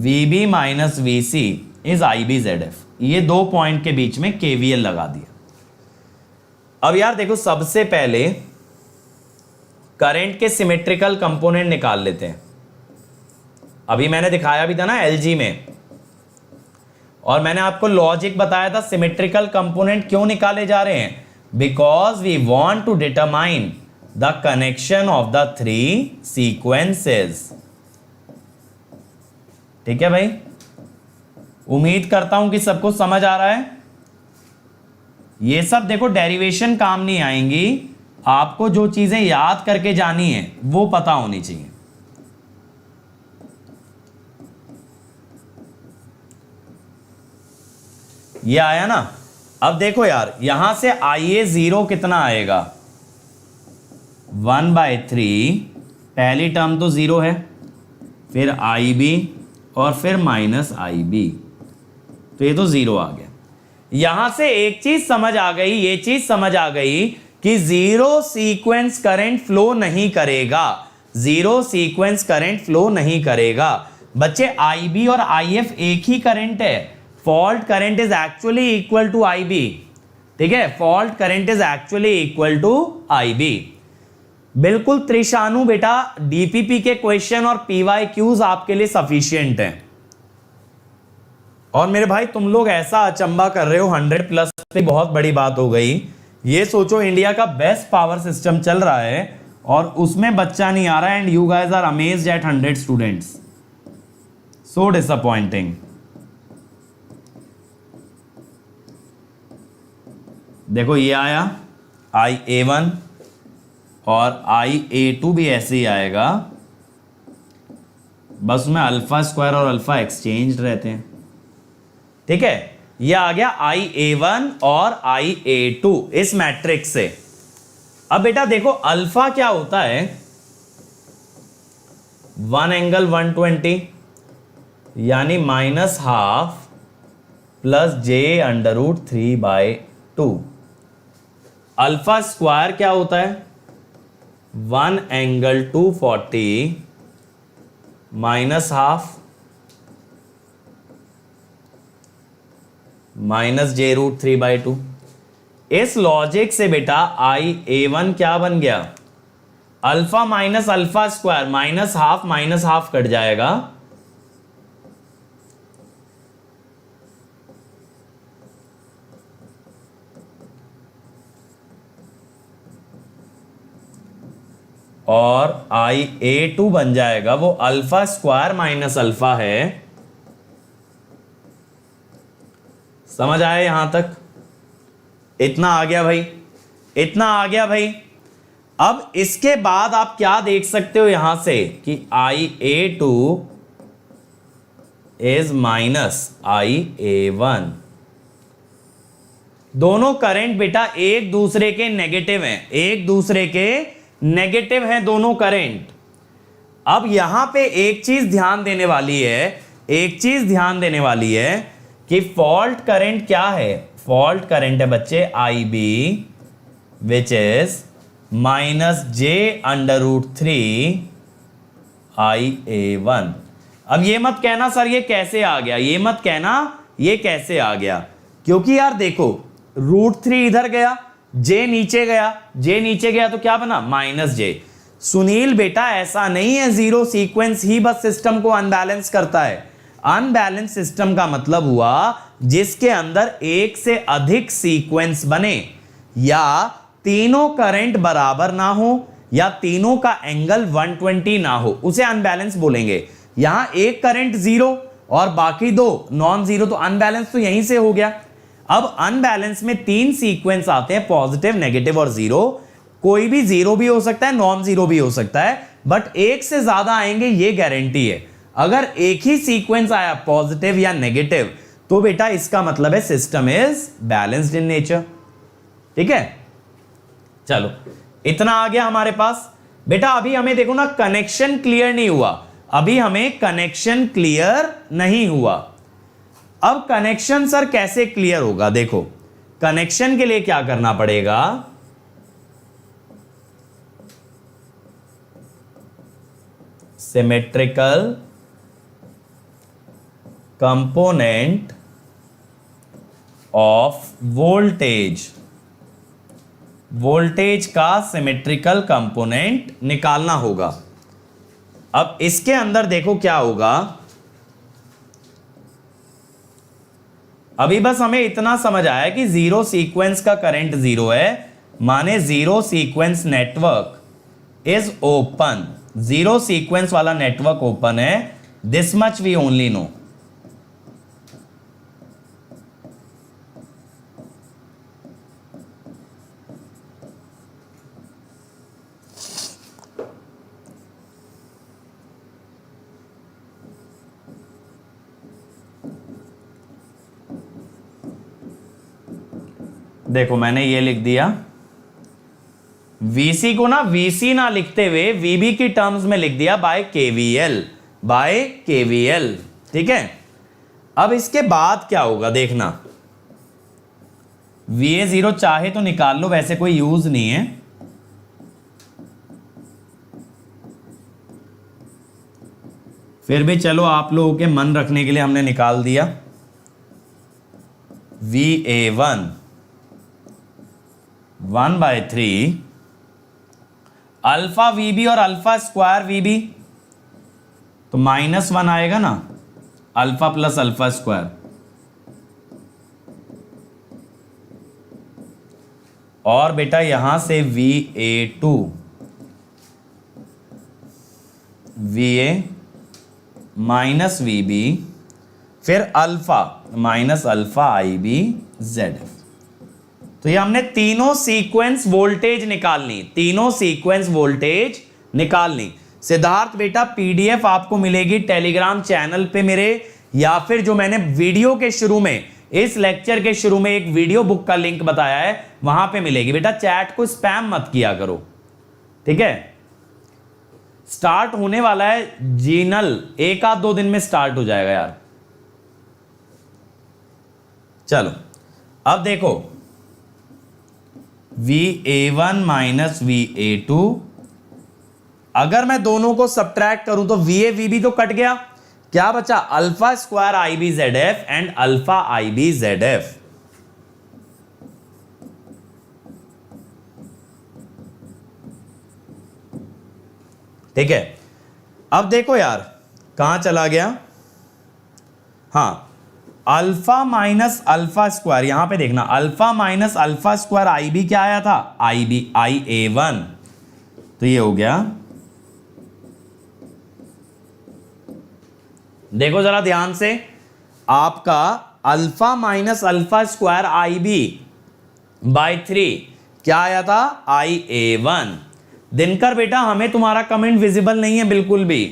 VB माइनस VC इज IBZF। ये दो पॉइंट के बीच में KVL लगा दिया। अब यार देखो, सबसे पहले करंट के सिमेट्रिकल कंपोनेंट निकाल लेते हैं। अभी मैंने दिखाया भी था ना LG में, और मैंने आपको लॉजिक बताया था सिमेट्रिकल कंपोनेंट क्यों निकाले जा रहे हैं, because we want to determine the connection of the three sequences. ठीक है भाई, उम्मीद करता हूं कि सबको समझ आ रहा है। ये सब देखो डेरिवेशन काम नहीं आएंगी, आपको जो चीजें याद करके जानी है वो पता होनी चाहिए। ये आया ना? अब देखो यार, यहां से IA0 कितना आएगा, 1/3, पहली टर्म तो 0 है, फिर IB और फिर माइनस IB, तो ये तो 0 आ गया। यहां से एक चीज समझ आ गई, ये चीज समझ आ गई कि जीरो सीक्वेंस करंट फ्लो नहीं करेगा, जीरो सीक्वेंस करंट फ्लो नहीं करेगा। बच्चे IB और IF एक ही करंट है, fault current is actually equal to IB। ठीक है, fault current is actually equal to IB। बिल्कुल त्रिशानु बेटा, DPP के क्वेश्चन और PYQs आपके लिए सफिशिएंट हैं। और मेरे भाई तुम लोग ऐसा अचंबा कर रहे हो, 100+ पे बहुत बड़ी बात हो गई। ये सोचो इंडिया का बेस्ट पावर सिस्टम चल रहा है और उसमें बच्चा नहीं आ रहा है, and you guys are amazed at 100 students. So disappointing. देखो ये आया IA1 और IA2 भी ऐसे ही आएगा, बस उसमें अल्फा स्क्वायर और अल्फा एक्सचेंज रहते हैं। ठीक है, ये आ गया IA1 और IA2 इस मैट्रिक्स से। अब बेटा देखो अल्फा क्या होता है, 1 एंगल 120 यानी -½ प्लस J√3/2। अल्फा स्क्वायर क्या होता है, 1 एंगल 240 -½ माइनस J√3/2। इस लॉजिक से बेटा IA1 क्या बन गया, alpha minus alpha square, -½ cut जाएगा, और IA2 बन जाएगा, वो अल्फा स्क्वायर माइनस अल्फा है। समझ आया यहां तक? इतना आ गया भाई, इतना आ गया भाई। अब इसके बाद आप क्या देख सकते हो यहां से कि IA2 इज माइनस IA1। दोनों करंट बेटा एक दूसरे के नेगेटिव हैं, एक दूसरे के नेगेटिव हैं दोनों करंट। अब यहां पे एक चीज ध्यान देने वाली है, एक चीज ध्यान देने वाली है कि फॉल्ट करंट क्या है, फॉल्ट करंट है बच्चे IB विच इज -J√3IA1। अब ये मत कहना सर ये कैसे आ गया, ये मत कहना ये कैसे आ गया, क्योंकि यार देखो √3 इधर गया, J नीचे गया, J नीचे गया तो क्या बना, -J। सुनील बेटा ऐसा नहीं है जीरो सीक्वेंस ही बस सिस्टम को अनबैलेंस करता है। अनबैलेंस सिस्टम का मतलब हुआ जिसके अंदर एक से अधिक सीक्वेंस बने, या तीनों करंट बराबर ना हो, या तीनों का एंगल 120 ना हो, उसे अनबैलेंस बोलेंगे। यहां एक करंट जीरो और बाकी दो नॉन जीरो, तो अनबैलेंस तो यहीं से हो गया। अब अनबैलेंस में 3 सीक्वेंस आते हैं, पॉजिटिव, नेगेटिव और जीरो। कोई भी जीरो भी हो सकता है, नॉन जीरो भी हो सकता है, बट एक से ज्यादा आएंगे ये गारंटी है। अगर एक ही सीक्वेंस आया पॉजिटिव या नेगेटिव, तो बेटा इसका मतलब है system is balanced in nature. ठीक है, चलो इतना आ गया हमारे पास। बेटा अभी हमें देखो ना, कनेक्शन क्लियर नहीं हुआ, अभी हमें कनेक्शन क्लियर नहीं हुआ। अब कनेक्शन सर कैसे क्लियर होगा? देखो, कनेक्शन के लिए क्या करना पड़ेगा, symmetrical component of voltage, voltage का सिमेट्रिकल कंपोनेंट निकालना होगा। अब इसके अंदर देखो क्या होगा, अभी बस हमें इतना समझ आया कि जीरो सीक्वेंस का करंट जीरो है, माने zero sequence network is open, zero sequence वाला नेटवर्क ओपन है। This much we only know. देखो मैंने ये लिख दिया, VC को ना VC ना लिखते हुए VB की टर्म्स में लिख दिया बाय KVL, बाय KVL। ठीक है, अब इसके बाद क्या होगा देखना, VA0 चाहे तो निकाल लो, वैसे कोई यूज नहीं है। फिर भी चलो आप लोगों के मन रखने के लिए हमने निकाल दिया। VA1 1/3 अल्फा VB और अल्फा स्क्वायर VB, तो -1 आएगा ना, अल्फा प्लस अल्फा स्क्वायर, और बेटा यहां से VA2 VA माइनस VB, फिर alpha minus alpha IB ZF। तो ये हमने तीनों सीक्वेंस वोल्टेज निकालनी, तीनों सीक्वेंस वोल्टेज निकालनी। सिद्धार्थ बेटा PDF आपको मिलेगी टेलीग्राम चैनल पे मेरे, या फिर जो मैंने वीडियो के शुरू में, इस लेक्चर के शुरू में एक वीडियो बुक का लिंक बताया है, वहां पे मिलेगी। बेटा चैट को स्पैम मत किया करो, ठीक है। स्टार्ट होने वाला है जीनल, 1-2 दिन में स्टार्ट हो जाएगा यार। चलो अब देखो, VA1 माइनस VA2, अगर मैं दोनों को सब्ट्रैक्ट करूं तो VA VB तो कट गया, क्या बचा? Alpha square IB ZF and alpha IB ZF। ठीक है, अब देखो यार कहां चला गया, हां, अल्फा माइनस अल्फा स्क्वायर, यहां पे देखना, alpha minus alpha square IB क्या आया था? IB IA1, तो ये हो गया। देखो जरा ध्यान से, आपका alpha minus alpha square IB/3 क्या आया था? IA1। दिनकर बेटा हमें तुम्हारा कमेंट विजिबल नहीं है बिल्कुल भी,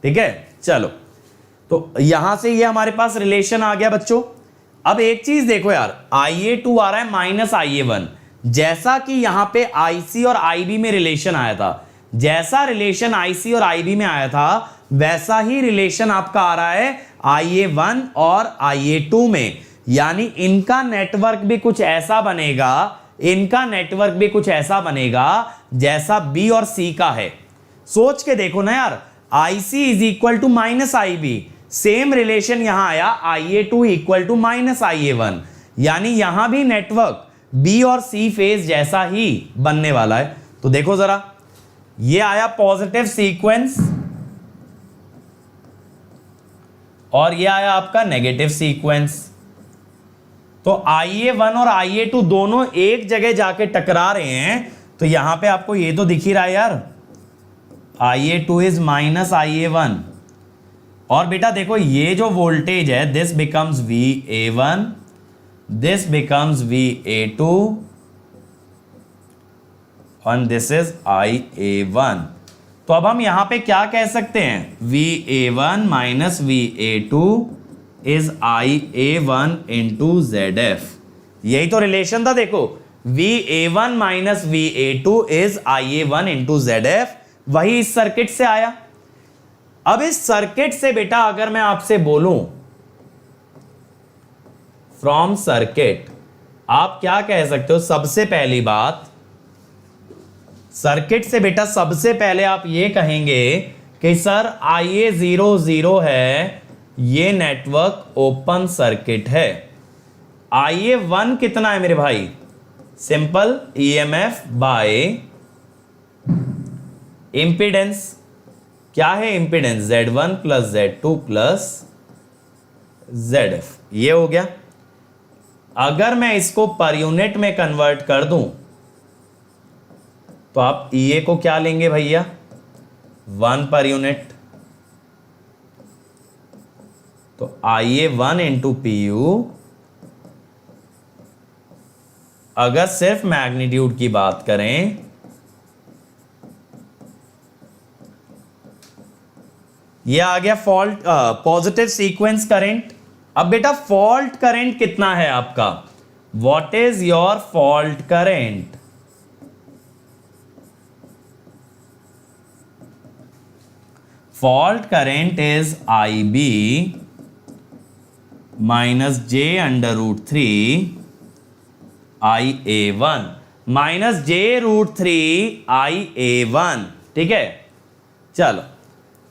ठीक है। चलो, तो यहां से ये हमारे पास रिलेशन आ गया बच्चों। अब एक चीज देखो यार, IA2 आ रहा है माइनस IA1, जैसा कि यहां पे IC और IB में रिलेशन आया था, जैसा रिलेशन IC और IB में आया था, वैसा ही रिलेशन आपका आ रहा है IA1 और IA2 में। यानी इनका नेटवर्क भी कुछ ऐसा बनेगा, इनका नेटवर्क भी कुछ ऐसा बनेगा जैसा B और C का है। सोच के देखो ना यार, IC is equal to minus IB, same relation यहां आया IA2 equal to minus IA1, यानी यहां भी नेटवर्क B और C फेज जैसा ही बनने वाला है। तो देखो जरा, ये आया पॉजिटिव सीक्वेंस और ये आया आपका नेगेटिव सीक्वेंस। तो IA1 और IA2 दोनों एक जगह जाके टकरा रहे हैं, तो यहां पे आपको ये तो दिख ही रहा है यार, IA2 इज माइनस IA1। और बेटा देखो ये जो वोल्टेज है this becomes VA1, this becomes VA2 और दिस इज IA1। तो अब हम यहां पे क्या कह सकते हैं, VA1 minus VA2 is IA1 into ZF। यही तो रिलेशन था, देखो VA1 minus VA2 is IA1 into ZF, वही इस सर्किट से आया। अब इस सर्किट से बेटा अगर मैं आपसे बोलूं फ्रॉम सर्किट, आप क्या कह सकते हो? सबसे पहली बात सर्किट से बेटा सबसे पहले आप ये कहेंगे कि सर IA00 है, ये नेटवर्क ओपन सर्किट है। IA1 कितना है मेरे भाई? Simple EMF by impedance. क्या है impedance? Z1 plus Z2 plus ZF। ये हो गया। अगर मैं इसको पर यूनिट में कन्वर्ट कर दूं तो आप EA को क्या लेंगे भैया? 1 पर यूनिट। तो IA1 इंटू PU, अगर सिर्फ मैग्नीट्यूड की बात करें ये आ गया फॉल्ट पॉजिटिव सीक्वेंस करंट। अब बेटा फॉल्ट करंट कितना है आपका? What is your fault current? Fault current is IB minus J under root 3 IA1 minus J√3 IA1। ठीक है, चलो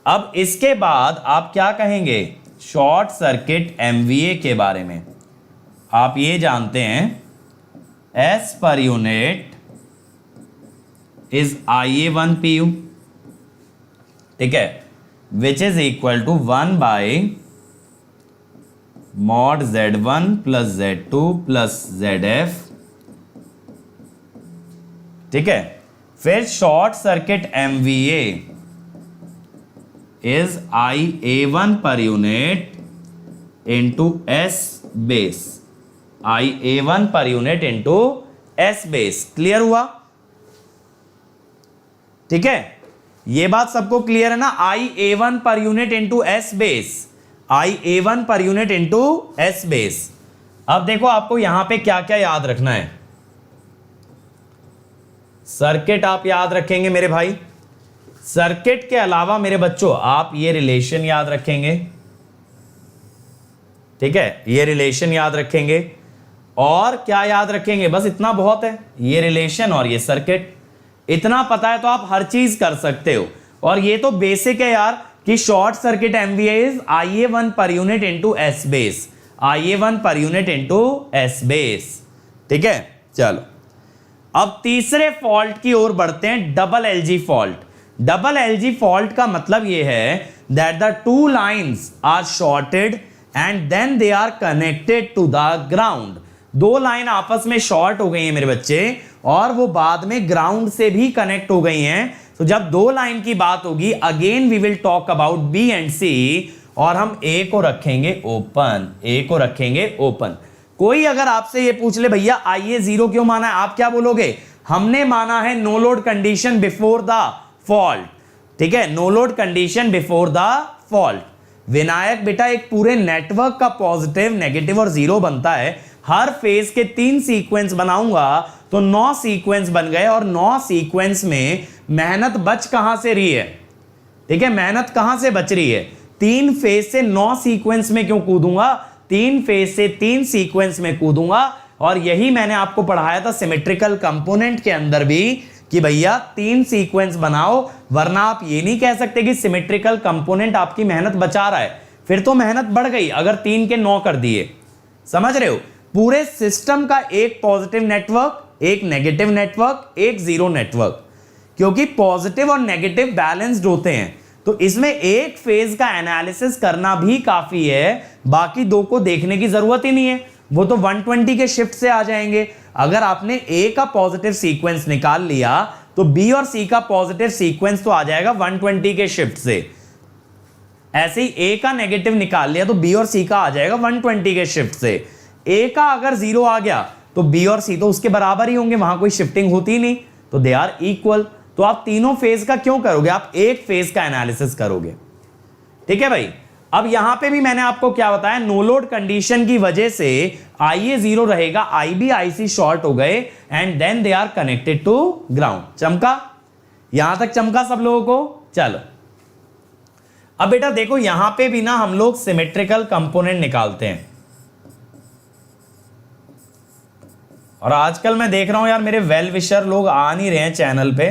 अब इसके बाद आप क्या कहेंगे? शॉर्ट सर्किट MVA के बारे में आप ये जानते हैं S per unit is IA1 PU। ठीक है, which is equal to 1 by mod Z1 plus Z2 plus ZF। ठीक है, फिर short circuit MVA is IA1 per unit into S base. IA1 per unit into S base. Clear हुआ? ठीक है, ये बात सबको क्लियर है ना? IA1 per unit into S base, IA1 per unit into S base. अब देखो आपको यहां पे क्या क्या याद रखना है। सर्किट आप याद रखेंगे मेरे भाई। सर्किट के अलावा मेरे बच्चों आप ये रिलेशन याद रखेंगे। ठीक है, ये रिलेशन याद रखेंगे और क्या याद रखेंगे? बस इतना बहुत है, ये रिलेशन और ये सर्किट। इतना पता है तो आप हर चीज कर सकते हो। और ये तो बेसिक है यार कि short circuit MVA is IA1 per unit into S base, IA1 per unit into S base. ठीक है, चलो अब तीसरे फॉल्ट की ओर बढ़ते हैं, double LG fault. Double LG fault का मतलब यह है that the two lines are shorted and then they are connected to the ground. दो लाइन आपस में शॉर्ट हो गई हैं मेरे बच्चे और वो बाद में ग्राउंड से भी कनेक्ट हो गई हैं। तो जब दो लाइन की बात होगी again we will talk about B and C और हम A को रखेंगे ओपन, A को रखेंगे ओपन। कोई अगर आपसे ये पूछ ले भैया IA0 क्यों माना है, आप क्या बोलोगे? हमने माना है no load condition before the fault. ठीक है, no load condition before the fault. Vinayak बेटा एक पूरे नेटवर्क का पॉजिटिव, नेगेटिव और जीरो बनता है। हर फेज के 3 सीक्वेंस बनाऊंगा तो 9 सीक्वेंस बन गए और 9 सीक्वेंस में मेहनत बच कहां से रही है? ठीक है, मेहनत कहां से बच रही है? 3 फेज से 9 सीक्वेंस में क्यों कूदूंगा? 3 फेज से 3 सीक्वेंस में कूदूंगा। और यही मैंने आपको पढ़ाया था सिमेट्रिकल कंपोनेंट के अंदर भी कि भैया 3 सीक्वेंस बनाओ, वरना आप ये नहीं कह सकते कि सिमेट्रिकल कंपोनेंट आपकी मेहनत बचा रहा है। फिर तो मेहनत बढ़ गई अगर 3 के 9 कर दिए। समझ रहे हो? पूरे सिस्टम का एक पॉजिटिव नेटवर्क, एक नेगेटिव नेटवर्क, एक जीरो नेटवर्क, क्योंकि पॉजिटिव और नेगेटिव बैलेंस्ड होते हैं। तो इसमें एक फेज का एनालिसिस करना भी काफी है, बाकी 2 को देखने की जरूरत ही नहीं है। वो तो 120 के शिफ्ट से आ जाएंगे। अगर आपने ए का पॉजिटिव सीक्वेंस निकाल लिया तो बी और सी का पॉजिटिव सीक्वेंस तो आ जाएगा 120 के शिफ्ट से। ऐसे ही ए का नेगेटिव निकाल लिया तो बी और सी का आ जाएगा 120 के शिफ्ट से। ए का अगर 0 आ गया तो बी और सी तो उसके बराबर ही होंगे, वहां कोई शिफ्टिंग होती ही नहीं, तो दे आर इक्वल। तो आप तीनों फेज का क्यों करोगे, आप एक फेज का एनालिसिस करोगे। ठीक है भाई। अब यहां पे भी मैंने आपको क्या बताया, नो लोड कंडीशन की वजह से IA 0 रहेगा, IB IC शॉर्ट हो गए and then they are connected to ground. चमका, यहां तक चमका सब लोगों को। चलो अब बेटा देखो यहां पे भी ना हम लोग सिमेट्रिकल कंपोनेंट निकालते हैं, और आजकल मैं देख रहा हूं यार मेरे वेल विशर लोग आ नहीं रहे हैं चैनल पे,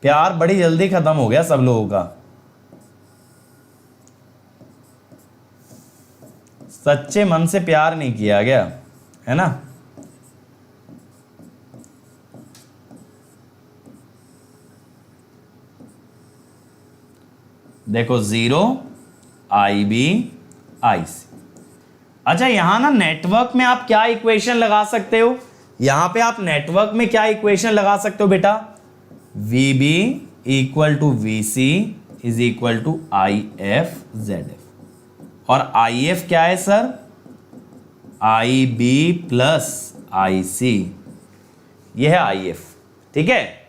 प्यार बड़ी जल्दी खत्म हो गया सब लोगों का। सच्चे मन से प्यार नहीं किया गया है ना। देखो 0 IB IC। अच्छा यहां ना नेटवर्क में आप क्या इक्वेशन लगा सकते हो, यहां पे आप नेटवर्क में क्या इक्वेशन लगा सकते हो बेटा, VB equal to VC is equal to IF ZF, और IF क्या है सर, IB प्लस IC, यह है IF। ठीक है।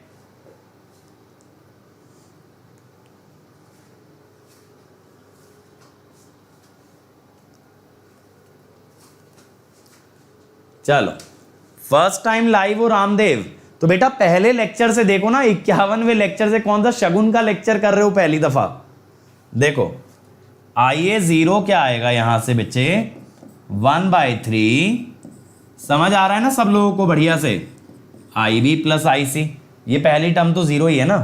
चलो फर्स्ट टाइम लाइव हो रामदेव, तो बेटा पहले लेक्चर से देखो ना, 51वें लेक्चर से कौन सा शगुन का लेक्चर कर रहे हो पहली दफा। देखो IA 0 क्या आएगा यहां से बच्चे, 1/3, समझ आ रहा है ना सब लोगों को बढ़िया से, IB प्लस IC, ये पहली टर्म तो 0 ही है ना,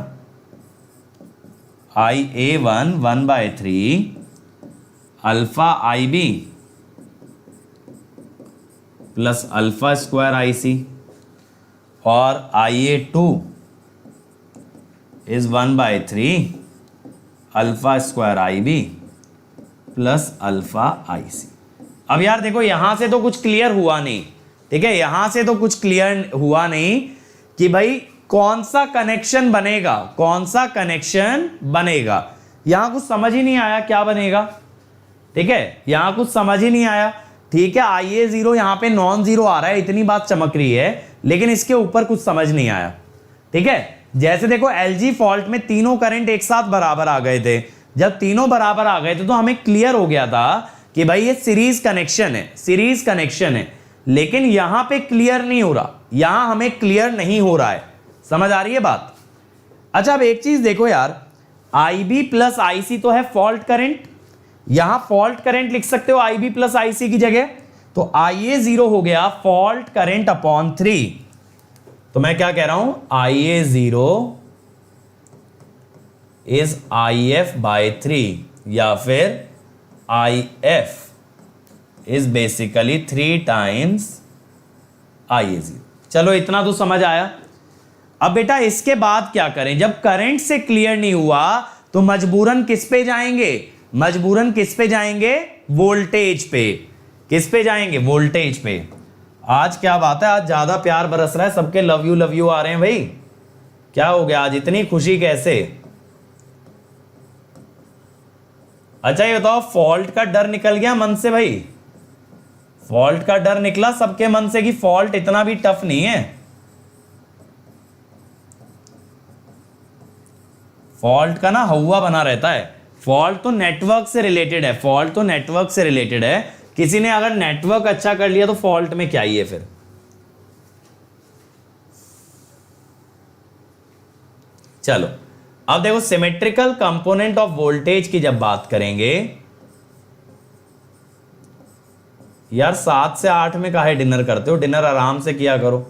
IA1 1/3 alpha IB plus alpha square IC, और IA2 is 1/3 alpha square IB plus alpha IC। अब यार देखो यहां से तो कुछ क्लियर हुआ नहीं, ठीक है, यहां से तो कुछ क्लियर हुआ नहीं कि भाई कौन सा कनेक्शन बनेगा, कौन सा कनेक्शन बनेगा, यहां कुछ समझ ही नहीं आया क्या बनेगा। ठीक है, यहां कुछ समझ ही नहीं आया। ठीक है, IA 0 यहां पे नॉन जीरो आ रहा है, इतनी बात चमक रही है, लेकिन इसके ऊपर कुछ समझ नहीं आया। ठीक है, जैसे देखो LG फॉल्ट में तीनों करंट एक साथ बराबर आ गए थे, जब तीनों बराबर आ गए थे तो हमें क्लियर हो गया था कि भाई ये सीरीज कनेक्शन है, सीरीज कनेक्शन है, लेकिन यहां पे क्लियर नहीं हो रहा, यहां हमें क्लियर नहीं हो रहा है। समझ आ रही है बात। अच्छा अब एक चीज देखो यार, IB प्लस IC तो है फॉल्ट करंट, यहां फॉल्ट करंट लिख सकते हो IB प्लस IC की जगह, तो IA 0 हो गया फॉल्ट करंट अपॉन 3। तो मैं क्या कह रहा हूं, IA 0 इज IF बाय 3, या फिर IF is basically 3 times IA 0। चलो इतना तो समझ आया। अब बेटा इसके बाद क्या करें, जब करंट से क्लियर नहीं हुआ तो मजबूरन किस पे जाएंगे, मजबूरन किस पे जाएंगे, वोल्टेज पे। किस पे जाएंगे, वोल्टेज पे। आज क्या बात है, आज ज्यादा प्यार बरस रहा है, सबके लव यू आ रहे हैं भाई, क्या हो गया आज इतनी खुशी कैसे। अच्छा ये बताओ, फॉल्ट का डर निकल गया मन से भाई, फॉल्ट का डर निकला सबके मन से कि फॉल्ट इतना भी टफ नहीं है। फॉल्ट का ना हवा बना रहता है, फॉल्ट तो नेटवर्क से रिलेटेड है, फॉल्ट तो नेटवर्क से रिलेटेड है। किसी ने अगर नेटवर्क अच्छा कर लिया तो फॉल्ट में क्या ही है फिर। चलो अब देखो सिमेट्रिकल कंपोनेंट ऑफ वोल्टेज की जब बात करेंगे, यार 7 से 8 में काहे डिनर करते हो, डिनर आराम से किया करो,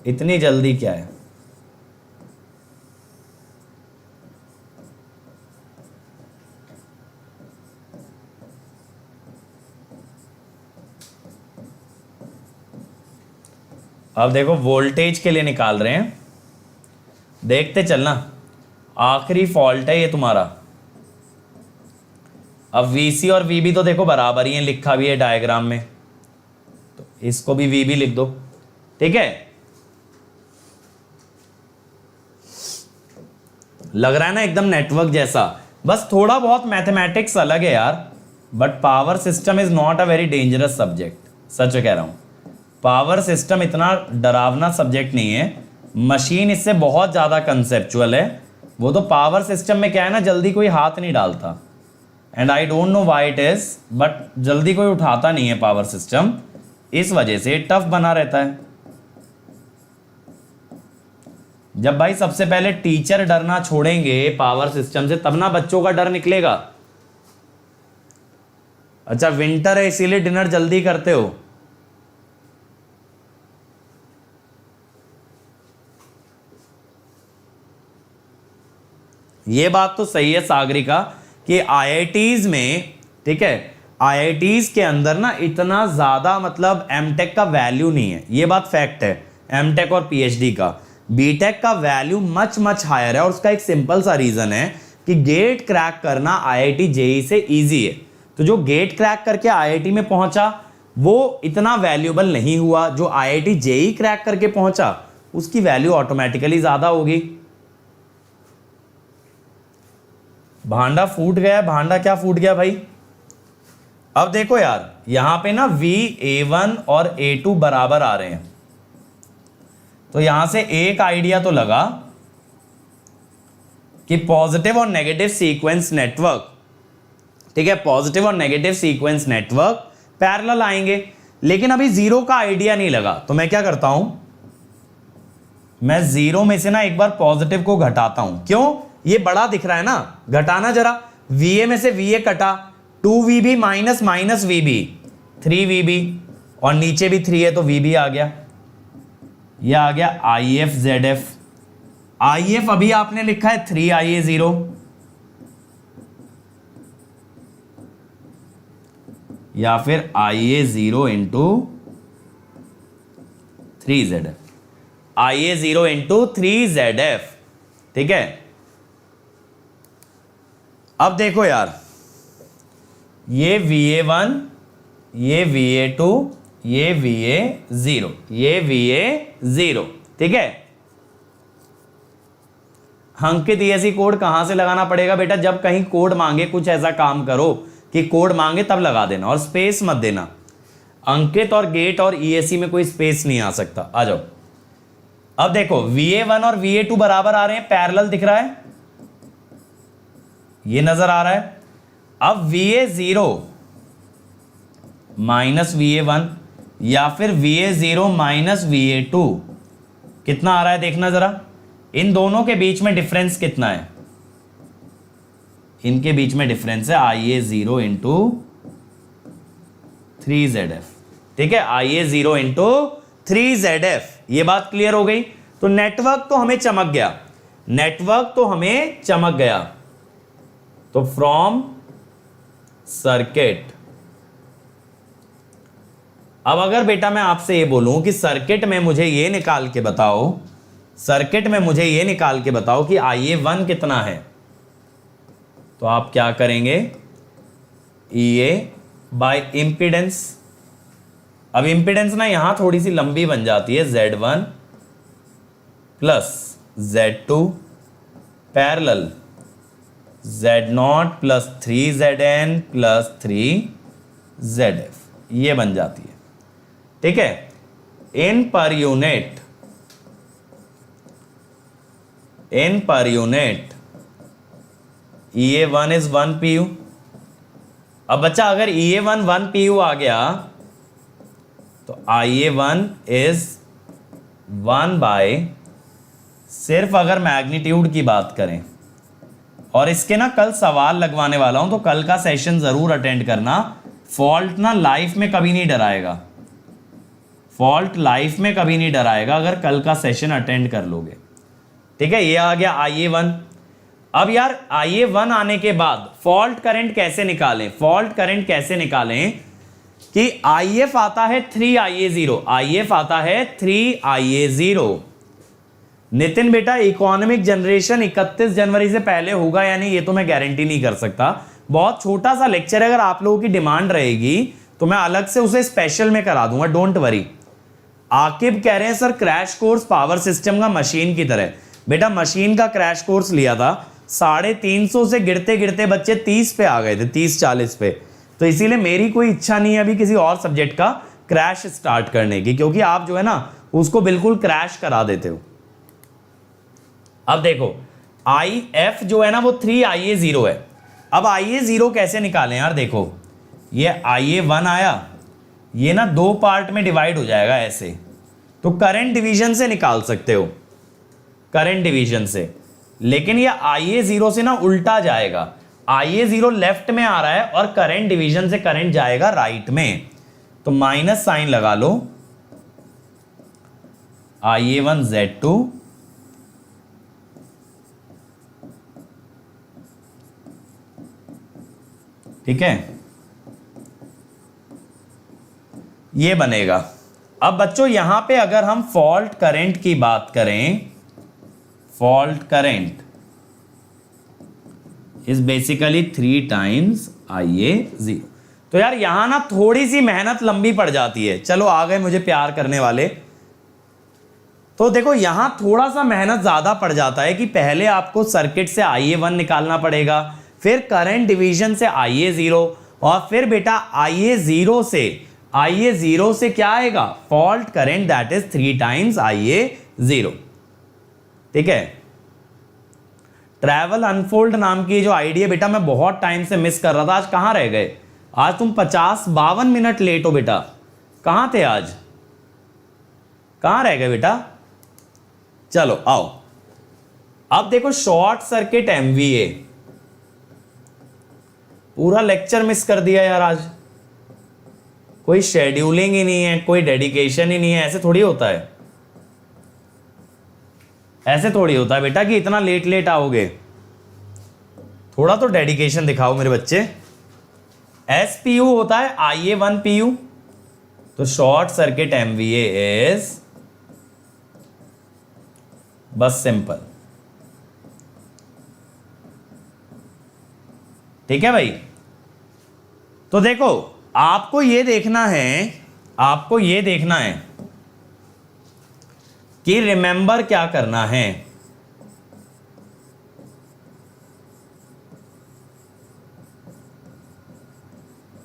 इतनी जल्दी क्या है। अब देखो वोल्टेज के लिए निकाल रहे हैं, देखते चलना, आखिरी फॉल्ट है ये तुम्हारा, अब VC और VB तो देखो बराबर ही है, लिखा भी है डायग्राम में, तो इसको भी VB लिख दो। ठीक है, लग रहा है ना एकदम नेटवर्क जैसा, बस थोड़ा बहुत मैथमेटिक्स अलग है यार, but power system is not a very dangerous subject, सच कह रहा हूं। पावर सिस्टम इतना डरावना सब्जेक्ट नहीं है, मशीन इससे बहुत ज्यादा कंसेप्चुअल है। वो तो पावर सिस्टम में क्या है ना, जल्दी कोई हाथ नहीं डालता, and I don't know why it is, but जल्दी कोई उठाता नहीं है पावर सिस्टम, इस वजह से टफ बना रहता है। जब भाई सबसे पहले टीचर डरना छोड़ेंगे पावर सिस्टम से, तब ना बच्चों का डर निकलेगा। अच्छा विंटर है इसीलिए डिनर जल्दी करते हो? ये बात तो सही है सागरिका कि आईआईटीज में, ठीक है, आईआईटीज के अंदर ना इतना ज्यादा मतलब एमटेक का वैल्यू नहीं है, ये बात फैक्ट है। एमटेक और पीएचडी का, बीटेक का वैल्यू मच मच हायर है, और उसका एक सिंपल सा रीजन है कि गेट क्रैक करना आईआईटी जेई से इजी है। तो जो गेट क्रैक करके आईआईटी में पहुंचा वो इतना वैल्यूएबल नहीं हुआ, जो आईआईटी जेई क्रैक करके पहुंचा उसकी वैल्यू ऑटोमेटिकली ज्यादा होगी। भांडा फूट गया, भांडा क्या फूट गया भाई? अब देखो यार, यहां पे ना VA1 और A2 बराबर आ रहे हैं, तो यहां से एक आइडिया तो लगा कि पॉजिटिव और नेगेटिव सीक्वेंस नेटवर्क, ठीक है, पॉजिटिव और नेगेटिव सीक्वेंस नेटवर्क पैरेलल आएंगे, लेकिन अभी जीरो का आइडिया नहीं लगा। तो मैं क्या करता हूं, मैं जीरो में से ना एक बार पॉजिटिव को घटाता हूं। क्यों? ये बड़ा दिख रहा है ना, घटाना जरा। VA में से VA कटा, 2VB minus minus VB 3VB, और नीचे भी 3 है तो VB आ गया। यह आ गया IFZF। IF अभी आपने लिखा है 3IA0, या फिर IA0 into 3ZF, IA0 into 3ZF। ठीक है, अब देखो यार, ये VA1, ये VA2, ये VA0, ये VA0, ठीक है। अंकित ऐसी कोड कहां से लगाना पड़ेगा बेटा? जब कहीं कोड मांगे, कुछ ऐसा काम करो कि कोड मांगे तब लगा देना, और स्पेस मत देना। अंकित और गेट और EAC में कोई स्पेस नहीं आ सकता। आ जाओ, अब देखो VA1 और VA2 बराबर आ रहे हैं, पैरेलल दिख रहा है, ये नजर आ रहा है। अब VA0 माइनस VA1 या फिर VA0 माइनस VA2 कितना आ रहा है देखना जरा। इन दोनों के बीच में डिफरेंस कितना है? इनके बीच में डिफरेंस है IA0 इंटू 3ZF। ठीक है, IA0 इंटू 3ZF। ये बात क्लियर हो गई। तो नेटवर्क तो हमें चमक गया, नेटवर्क तो हमें चमक गया। तो फ्रॉम सर्किट, अब अगर बेटा मैं आपसे ये बोलूं कि सर्किट में मुझे ये निकाल के बताओ, सर्किट में मुझे ये निकाल के बताओ कि IA1 कितना है, तो आप क्या करेंगे? EA by impedance. अब इंपीडेंस ना यहां थोड़ी सी लंबी बन जाती है, Z1 plus Z2 parallel Z0 plus 3ZN plus 3ZF, ये बन जाती है। ठीक है, इन per unit EA1 is 1 PU। अब बच्चा अगर EA1 1 PU आ गया तो IA1 इज 1 बाय, सिर्फ अगर मैग्नीट्यूड की बात करें, और इसके ना कल सवाल लगवाने वाला हूं, तो कल का सेशन जरूर अटेंड करना। फॉल्ट ना लाइफ में कभी नहीं डराएगा, फॉल्ट लाइफ में कभी नहीं डराएगा अगर कल का सेशन अटेंड कर लोगे। ठीक है, ये आ गया IA1। अब यार IA1 आने के बाद फॉल्ट करंट कैसे निकालें? फॉल्ट करंट कैसे निकालें कि IF आता है 3IA0, IF आता है 3IA0। नितिन बेटा, इकोनॉमिक जनरेशन 31 जनवरी से पहले होगा या नहीं ये तो मैं गारंटी नहीं कर सकता, बहुत छोटा सा लेक्चर है, अगर आप लोगों की डिमांड रहेगी तो मैं अलग से उसे स्पेशल में करा दूंगा, डोंट वरी। आकिब कह रहे हैं sir crash course power system का मशीन की तरह। बेटा मशीन का क्रैश कोर्स लिया था, 350 से गिरते गिरते बच्चे 30 पे आ गए थे, 30-40 पे। तो इसीलिए मेरी कोई इच्छा नहीं है अभी किसी और सब्जेक्ट का क्रैश स्टार्ट करने की, क्योंकि आप जो है ना उसको बिल्कुल क्रैश करा देते हो। अब देखो IF जो है ना वो 3IA0 है। अब IA0 कैसे निकालें यार, देखो ये IA1 आया, ये ना 2 पार्ट में डिवाइड हो जाएगा ऐसे, तो करंट डिवीजन से निकाल सकते हो, करंट डिवीजन से। लेकिन ये IA0 से ना उल्टा जाएगा, IA0 लेफ्ट में आ रहा है और करंट डिवीजन से करंट जाएगा राइट में, तो माइनस साइन लगा लो। IA1Z2 ठीक है, ये बनेगा। अब बच्चों यहां पे अगर हम फॉल्ट करंट की बात करें, fault current is basically 3 times IA0। तो यार यहां ना थोड़ी सी मेहनत लंबी पड़ जाती है। चलो आ गए मुझे प्यार करने वाले। तो देखो यहां थोड़ा सा मेहनत ज्यादा पड़ जाता है कि पहले आपको सर्किट से IA1 निकालना पड़ेगा, फिर करंट डिवीजन से IA0, और फिर बेटा IA0 से क्या आएगा, fault current, that is 3 times IA0। ठीक है। ट्रैवल अनफोल्ड नाम की जो आइडिया बेटा मैं बहुत टाइम से मिस कर रहा था, आज कहां रह गए? आज तुम 52 मिनट लेट हो बेटा, कहां थे आज, कहां रह गए बेटा? चलो आओ, अब देखो शॉर्ट सर्किट MVA, पूरा लेक्चर मिस कर दिया यार आज। कोई शेड्यूलिंग ही नहीं है, कोई डेडिकेशन ही नहीं है। ऐसे थोड़ी होता है, ऐसे थोड़ी होता है बेटा कि इतना लेट लेट आओगे। थोड़ा तो डेडिकेशन दिखाओ मेरे बच्चे। SPU होता है IA1 PU, तो शॉर्ट सर्किट MVA इज बस सिंपल। ठीक है भाई। तो देखो आपको ये देखना है, आपको ये देखना है कि रिमेंबर क्या करना है।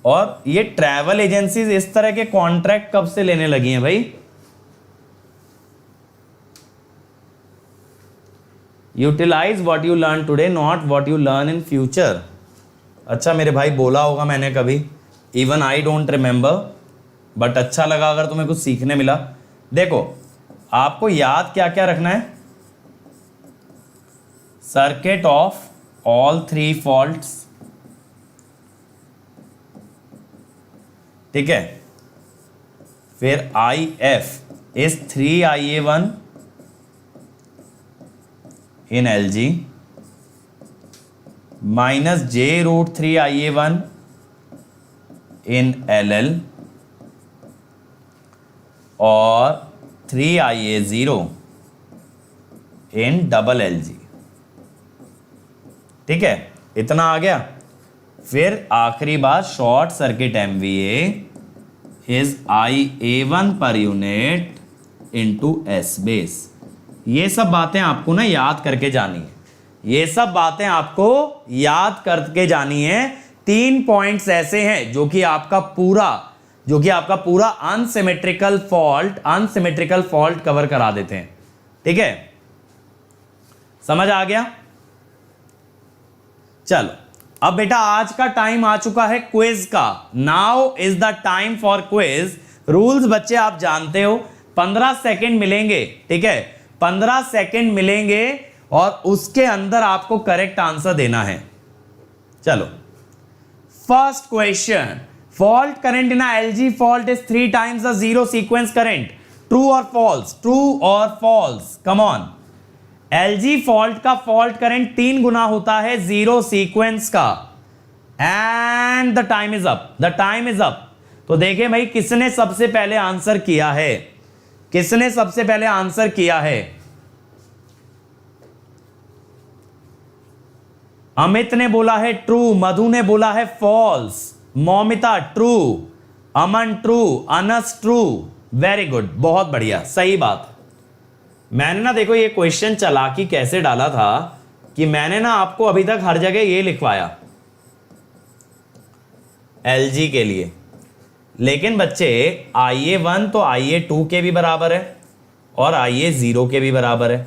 और ये ट्रैवल एजेंसीज इस तरह के कॉन्ट्रैक्ट कब से लेने लगी हैं भाई? Utilize what you learn today, not what you learn in future. अच्छा मेरे भाई बोला होगा मैंने कभी, even I don't remember, but अच्छा लगा अगर तुम्हें कुछ सीखने मिला। देखो आपको याद क्या क्या रखना है, सर्किट ऑफ ऑल 3 फॉल्ट्स, ठीक है। फिर IF is 3IA1 in LG minus J√3IA1 in LL और 3IA0 इन डबल LG। ठीक है, इतना आ गया। फिर आखिरी बात, short circuit MVA is IA1 per unit into S base. ये सब बातें आपको ना याद करके जानी है, ये सब बातें आपको याद करके जानी है। 3 पॉइंट्स ऐसे हैं जो कि आपका पूरा अनसिमेट्रिकल फॉल्ट कवर करा देते हैं। ठीक है, समझ आ गया? चलो अब बेटा आज का टाइम आ चुका है क्विज का। Now is the time for quiz. Rules बच्चे आप जानते हो, 15 सेकेंड मिलेंगे। ठीक है, 15 सेकेंड मिलेंगे और उसके अंदर आपको करेक्ट आंसर देना है। चलो first question, fault current in LG fault is 3 times the zero sequence current, true और फॉल्स? ट्रू और false, come on. LG fault का फॉल्ट करंट 3 गुना होता है जीरो सीक्वेंस का। And the time is up, the time is up. तो देखिए भाई किसने सबसे पहले आंसर किया है, किसने सबसे पहले आंसर किया है? अमित ने बोला है ट्रू, मधु ने बोला है false, Moumita true, Aman true, Anas true. Very good, बहुत बढ़िया, सही बात। मैंने ना देखो ये क्वेश्चन चालाकी कैसे डाला था कि मैंने ना आपको अभी तक हर जगह ये लिखवाया LG के लिए, लेकिन बच्चे IA1 तो IA2 के भी बराबर है और IA0 के भी बराबर है,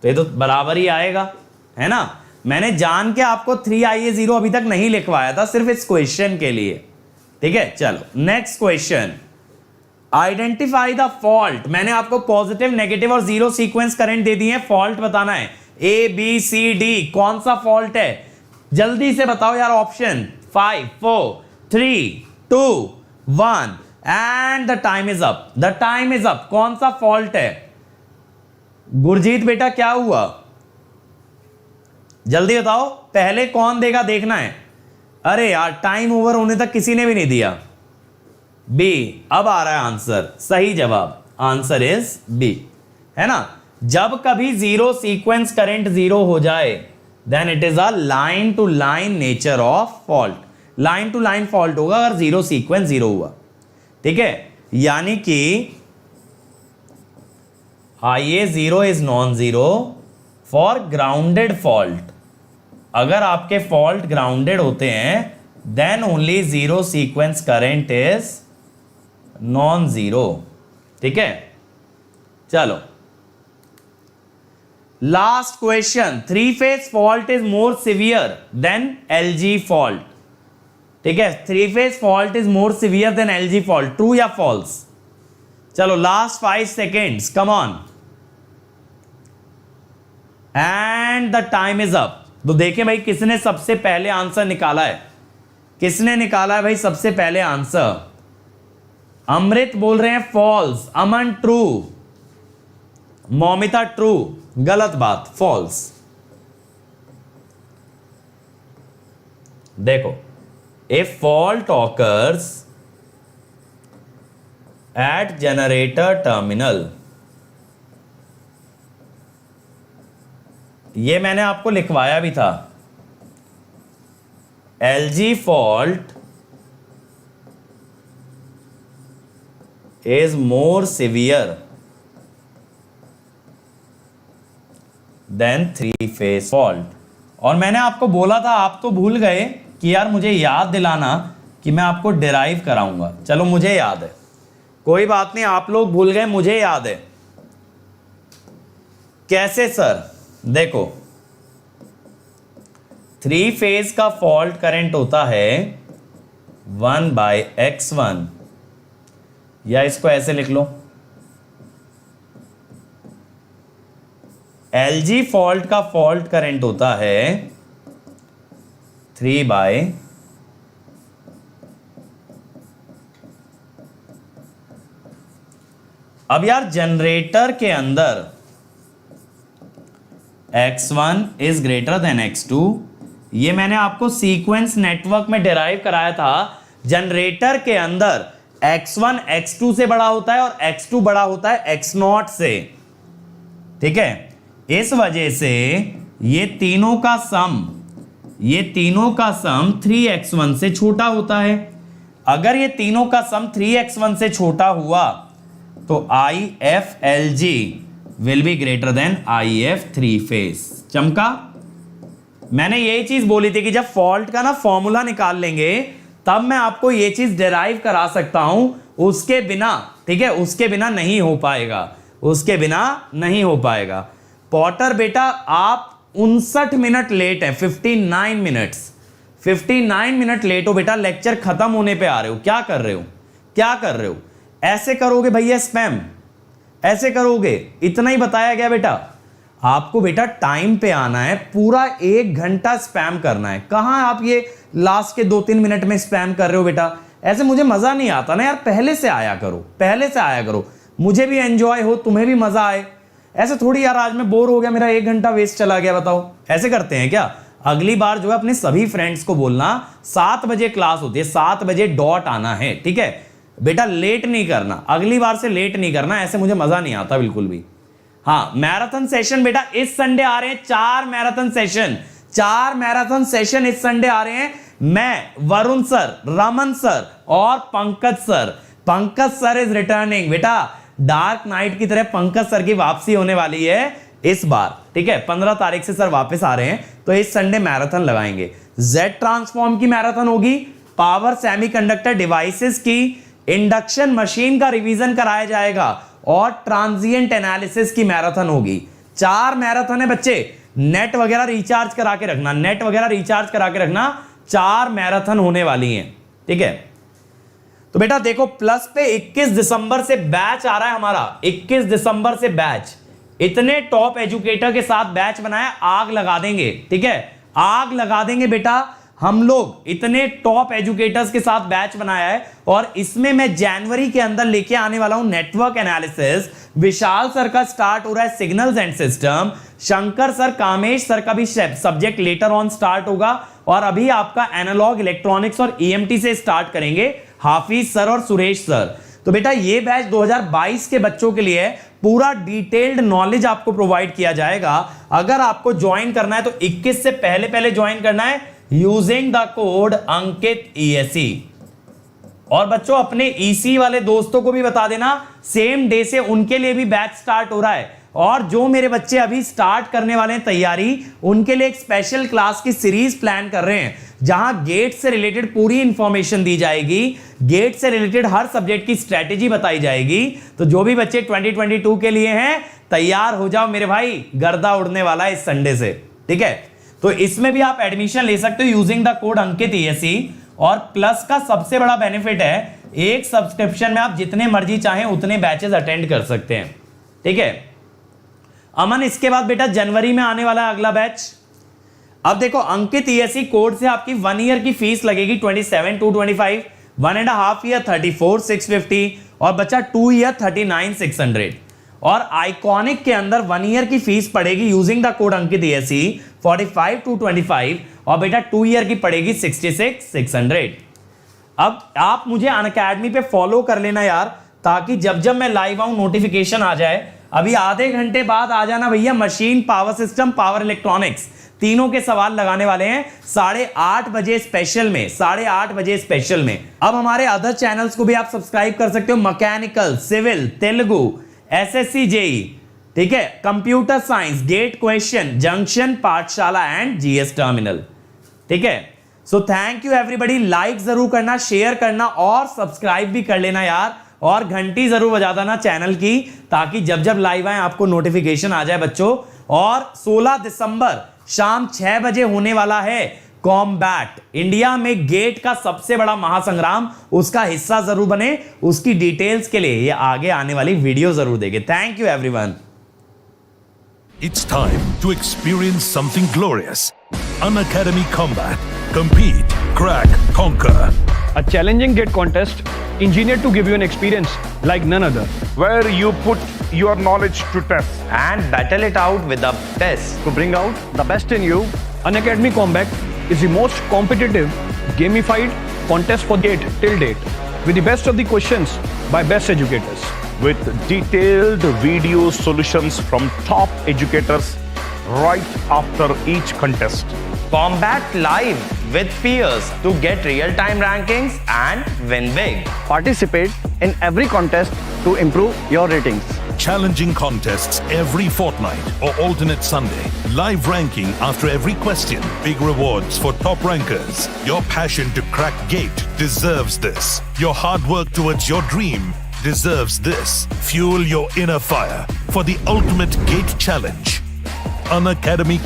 तो ये तो बराबर ही आएगा, है ना। मैंने जान के आपको 3IA0 अभी तक नहीं लिखवाया था, सिर्फ इस क्वेश्चन के लिए, ठीक है। चलो next question, identify the fault. मैंने आपको पॉजिटिव, नेगेटिव और जीरो सीक्वेंस करंट दे दिए हैं, फॉल्ट बताना है ABCD, कौन सा फॉल्ट है जल्दी से बताओ यार। Option 5 4 3 2 1 and the time is up, the time is up. कौन सा फॉल्ट है गुरजीत बेटा, क्या हुआ जल्दी बताओ, पहले कौन देगा देखना है। अरे यार टाइम ओवर होने तक किसी ने भी नहीं दिया। बी, अब आ रहा है आंसर, सही जवाब, आंसर इज बी, है ना। जब कभी जीरो सीक्वेंस करंट जीरो हो जाए then it is a line to line nature of fault. Line to line fault होगा अगर जीरो सीक्वेंस जीरो हुआ, ठीक है। यानी कि IA0 is non zero for grounded fault. अगर आपके फॉल्ट ग्राउंडेड होते हैं then only zero sequence current is non zero, ठीक है। चलो last question, 3 phase fault is more severe than LG fault, ठीक है। 3 phase fault is more severe than LG fault, true या फॉल्स। चलो last 5 seconds, come on, and the time is up. तो देखें भाई किसने सबसे पहले आंसर निकाला है, किसने निकाला है भाई सबसे पहले आंसर। अमृत बोल रहे हैं false, Aman true, Moumita true, गलत बात, फॉल्स। देखो, a fault occurs at generator terminal, ये मैंने आपको लिखवाया भी था। LG fault is more severe than 3 phase fault. और मैंने आपको बोला था, आप तो भूल गए कि यार मुझे याद दिलाना कि मैं आपको डिराइव कराऊंगा। चलो मुझे याद है, कोई बात नहीं, आप लोग भूल गए, मुझे याद है। कैसे सर, देखो 3 फेज का फॉल्ट करंट होता है 1/x1, या इसको ऐसे लिख लो, LG फॉल्ट का फॉल्ट करंट होता है 3/। अब यार जनरेटर के अंदर x1 is greater than x2, ये मैंने आपको सीक्वेंस नेटवर्क में डिराइव कराया था। जनरेटर के अंदर x1 x2 से बड़ा होता है और x2 बड़ा होता है x0 से, ठीक है। इस वजह से ये तीनों का सम 3x1 से छोटा होता है। अगर ये तीनों का सम 3x1 से छोटा हुआ तो IFLG will be greater than IF 3 phase. चमका, मैंने यही चीज बोली थी कि जब फॉल्ट का ना फॉर्मूला निकाल लेंगे तब मैं आपको ये चीज डिराइव करा सकता हूं, उसके बिना, ठीक है, उसके बिना नहीं हो पाएगा, उसके बिना नहीं हो पाएगा। पॉटर बेटा आप 59 मिनट लेट है, 59 मिनट्स, 59 मिनट लेट हो बेटा, लेक्चर खत्म होने पे आ रहे हो, क्या कर रहे हो, क्या कर रहे हो। ऐसे करोगे भैया स्पैम, ऐसे करोगे, इतना ही बताया गया बेटा। आपको बेटा टाइम पे आना है, पूरा 1 घंटा स्पैम करना है। कहां आप ये लास्ट के 2-3 मिनट में स्पैम कर रहे हो बेटा, ऐसे मुझे मजा नहीं आता ना यार। पहले से आया करो, पहले से आया करो, मुझे भी एंजॉय हो, तुम्हें भी मजा आए। ऐसे थोड़ी यार आज मैं बोर हो गया, मेरा 1 घंटा वेस्ट चला गया, बताओ ऐसे करते हैं क्या। अगली बार जो है अपने सभी फ्रेंड्स को बोलना 7 बजे क्लास होती है, 7 बजे डॉट आना है, ठीक है बेटा, लेट नहीं करना, अगली बार से लेट नहीं करना, ऐसे मुझे मजा नहीं आता बिल्कुल भी। हाँ, मैराथन सेशन बेटा इस संडे आ रहे हैं, 4 मैराथन सेशन, 4 मैराथन सेशन इस संडे आ रहे हैं। मैं, वरुण सर, रमन सर और Pankaj sir. Pankaj sir is returning. बेटा डार्क नाइट की तरह पंकज सर की वापसी होने वाली है इस बार, ठीक है। 15 तारीख से सर वापस आ रहे हैं, तो इस संडे मैराथन लगाएंगे। जेड ट्रांसफॉर्म की मैराथन होगी, पावर सेमीकंडक्टर डिवाइसेस की, इंडक्शन मशीन का रिवीजन कराया जाएगा और ट्रांजिएंट एनालिसिस की मैराथन होगी। 4 मैराथन है बच्चे। नेट वगैरह रिचार्ज करा के रखना, नेट वगैरह रिचार्ज करा के रखना। 4 मैराथन होने वाली हैं, ठीक है। तो बेटा देखो प्लस पे 21 दिसंबर से बैच आ रहा है हमारा। 21 दिसंबर से बैच, इतने टॉप एजुकेटर के साथ बैच बनाया, आग लगा देंगे, ठीक है। आग लगा देंगे बेटा हम लोग, इतने टॉप एजुकेटर्स के साथ बैच बनाया है। और इसमें मैं जनवरी के अंदर लेके आने वाला हूं नेटवर्क एनालिसिस। विशाल सर का स्टार्ट हो रहा है signals and system. Shankar sir, Kamesh sir का भी सब्जेक्ट लेटर ऑन स्टार्ट होगा। और अभी आपका एनालॉग इलेक्ट्रॉनिक्स और ईएमटी से स्टार्ट करेंगे हाफिज सर और सुरेश सर। तो बेटा ये बैच 2022 के बच्चों के लिए पूरा डिटेल्ड नॉलेज आपको प्रोवाइड किया जाएगा। अगर आपको ज्वाइन करना है तो 21 से पहले ज्वाइन करना है using the code Ankit ESE। और बच्चों अपने EC वाले दोस्तों को भी बता देना, सेम डे से उनके लिए भी बैच स्टार्ट हो रहा है। और जो मेरे बच्चे अभी स्टार्ट करने वाले हैं तैयारी, उनके लिए एक स्पेशल क्लास की सीरीज प्लान कर रहे हैं, जहां गेट से रिलेटेड पूरी इंफॉर्मेशन दी जाएगी, गेट से रिलेटेड हर सब्जेक्ट की स्ट्रेटेजी बताई जाएगी। तो जो भी बच्चे 2022 के लिए हैं तैयार हो जाओ मेरे भाई, गर्दा उड़ने वाला है इस संडे से, ठीक है। तो इसमें भी आप एडमिशन ले सकते हो using the code Ankit ESE। और प्लस का सबसे बड़ा बेनिफिट है, एक सब्सक्रिप्शन में आप जितने मर्जी चाहें उतने बैचेस अटेंड कर सकते हैं, ठीक है। अमन इसके बाद बेटा जनवरी में आने वाला है अगला बैच। अब देखो अंकित ESE कोड से आपकी 1 ईयर की फीस लगेगी 27,225, 1.5 ईयर 34,650 और बच्चा 2 ईयर 39,600। और आइकॉनिक के अंदर 1 ईयर की फीस पड़ेगी using the code Ankit ESE 45,225 और बेटा 2 ईयर की पड़ेगी 66,600। अब आप मुझे अनअकैडमी पे फॉलो कर लेना यार, ताकि जब जब मैं लाइव आऊं नोटिफिकेशन आ जाए। अभी आधे घंटे बाद आ जाना भैया, machine, power system, power electronics तीनों के सवाल लगाने वाले हैं 8:30 बजे स्पेशल में, 8:30 बजे स्पेशल में। अब हमारे अदर चैनल्स को भी आप सब्सक्राइब कर सकते हो, mechanical, civil, Telugu, SSC JEE, ठीक है, computer science, gate question, junction, Pathshala and GS terminal, ठीक है। So thank you everybody. Like जरूर करना, शेयर करना और सब्सक्राइब भी कर लेना यार। और घंटी जरूर बजा देना चैनल की, ताकि जब जब लाइव आए आपको नोटिफिकेशन आ जाए बच्चों। और 16 दिसंबर शाम 6 बजे होने वाला है कॉम्बैट, इंडिया में गेट का सबसे बड़ा महासंग्राम, उसका हिस्सा जरूर बने। उसकी डिटेल्स के लिए ये आगे आने वाली वीडियो जरूर देखें। Thank you everyone. It's time to experience something glorious. Unacademy Combat. Compete, crack, conquer. A challenging gate contest engineered to give you an experience like none other. where you put your knowledge to test. and battle it out with the best. To bring out the best in you, Unacademy Combat is the most competitive, gamified contest for GATE till date, with the best of the questions by best educators. With detailed video solutions from top educators right after each contest. Combat live with peers to get real-time rankings and win big. Participate in every contest to improve your ratings. Challenging contests every fortnight or alternate Sunday. Live ranking after every question. Big rewards for top rankers. Your passion to crack GATE deserves this. Your hard work towards your dream deserves this. Fuel your inner fire for the ultimate GATE challenge. Unacademy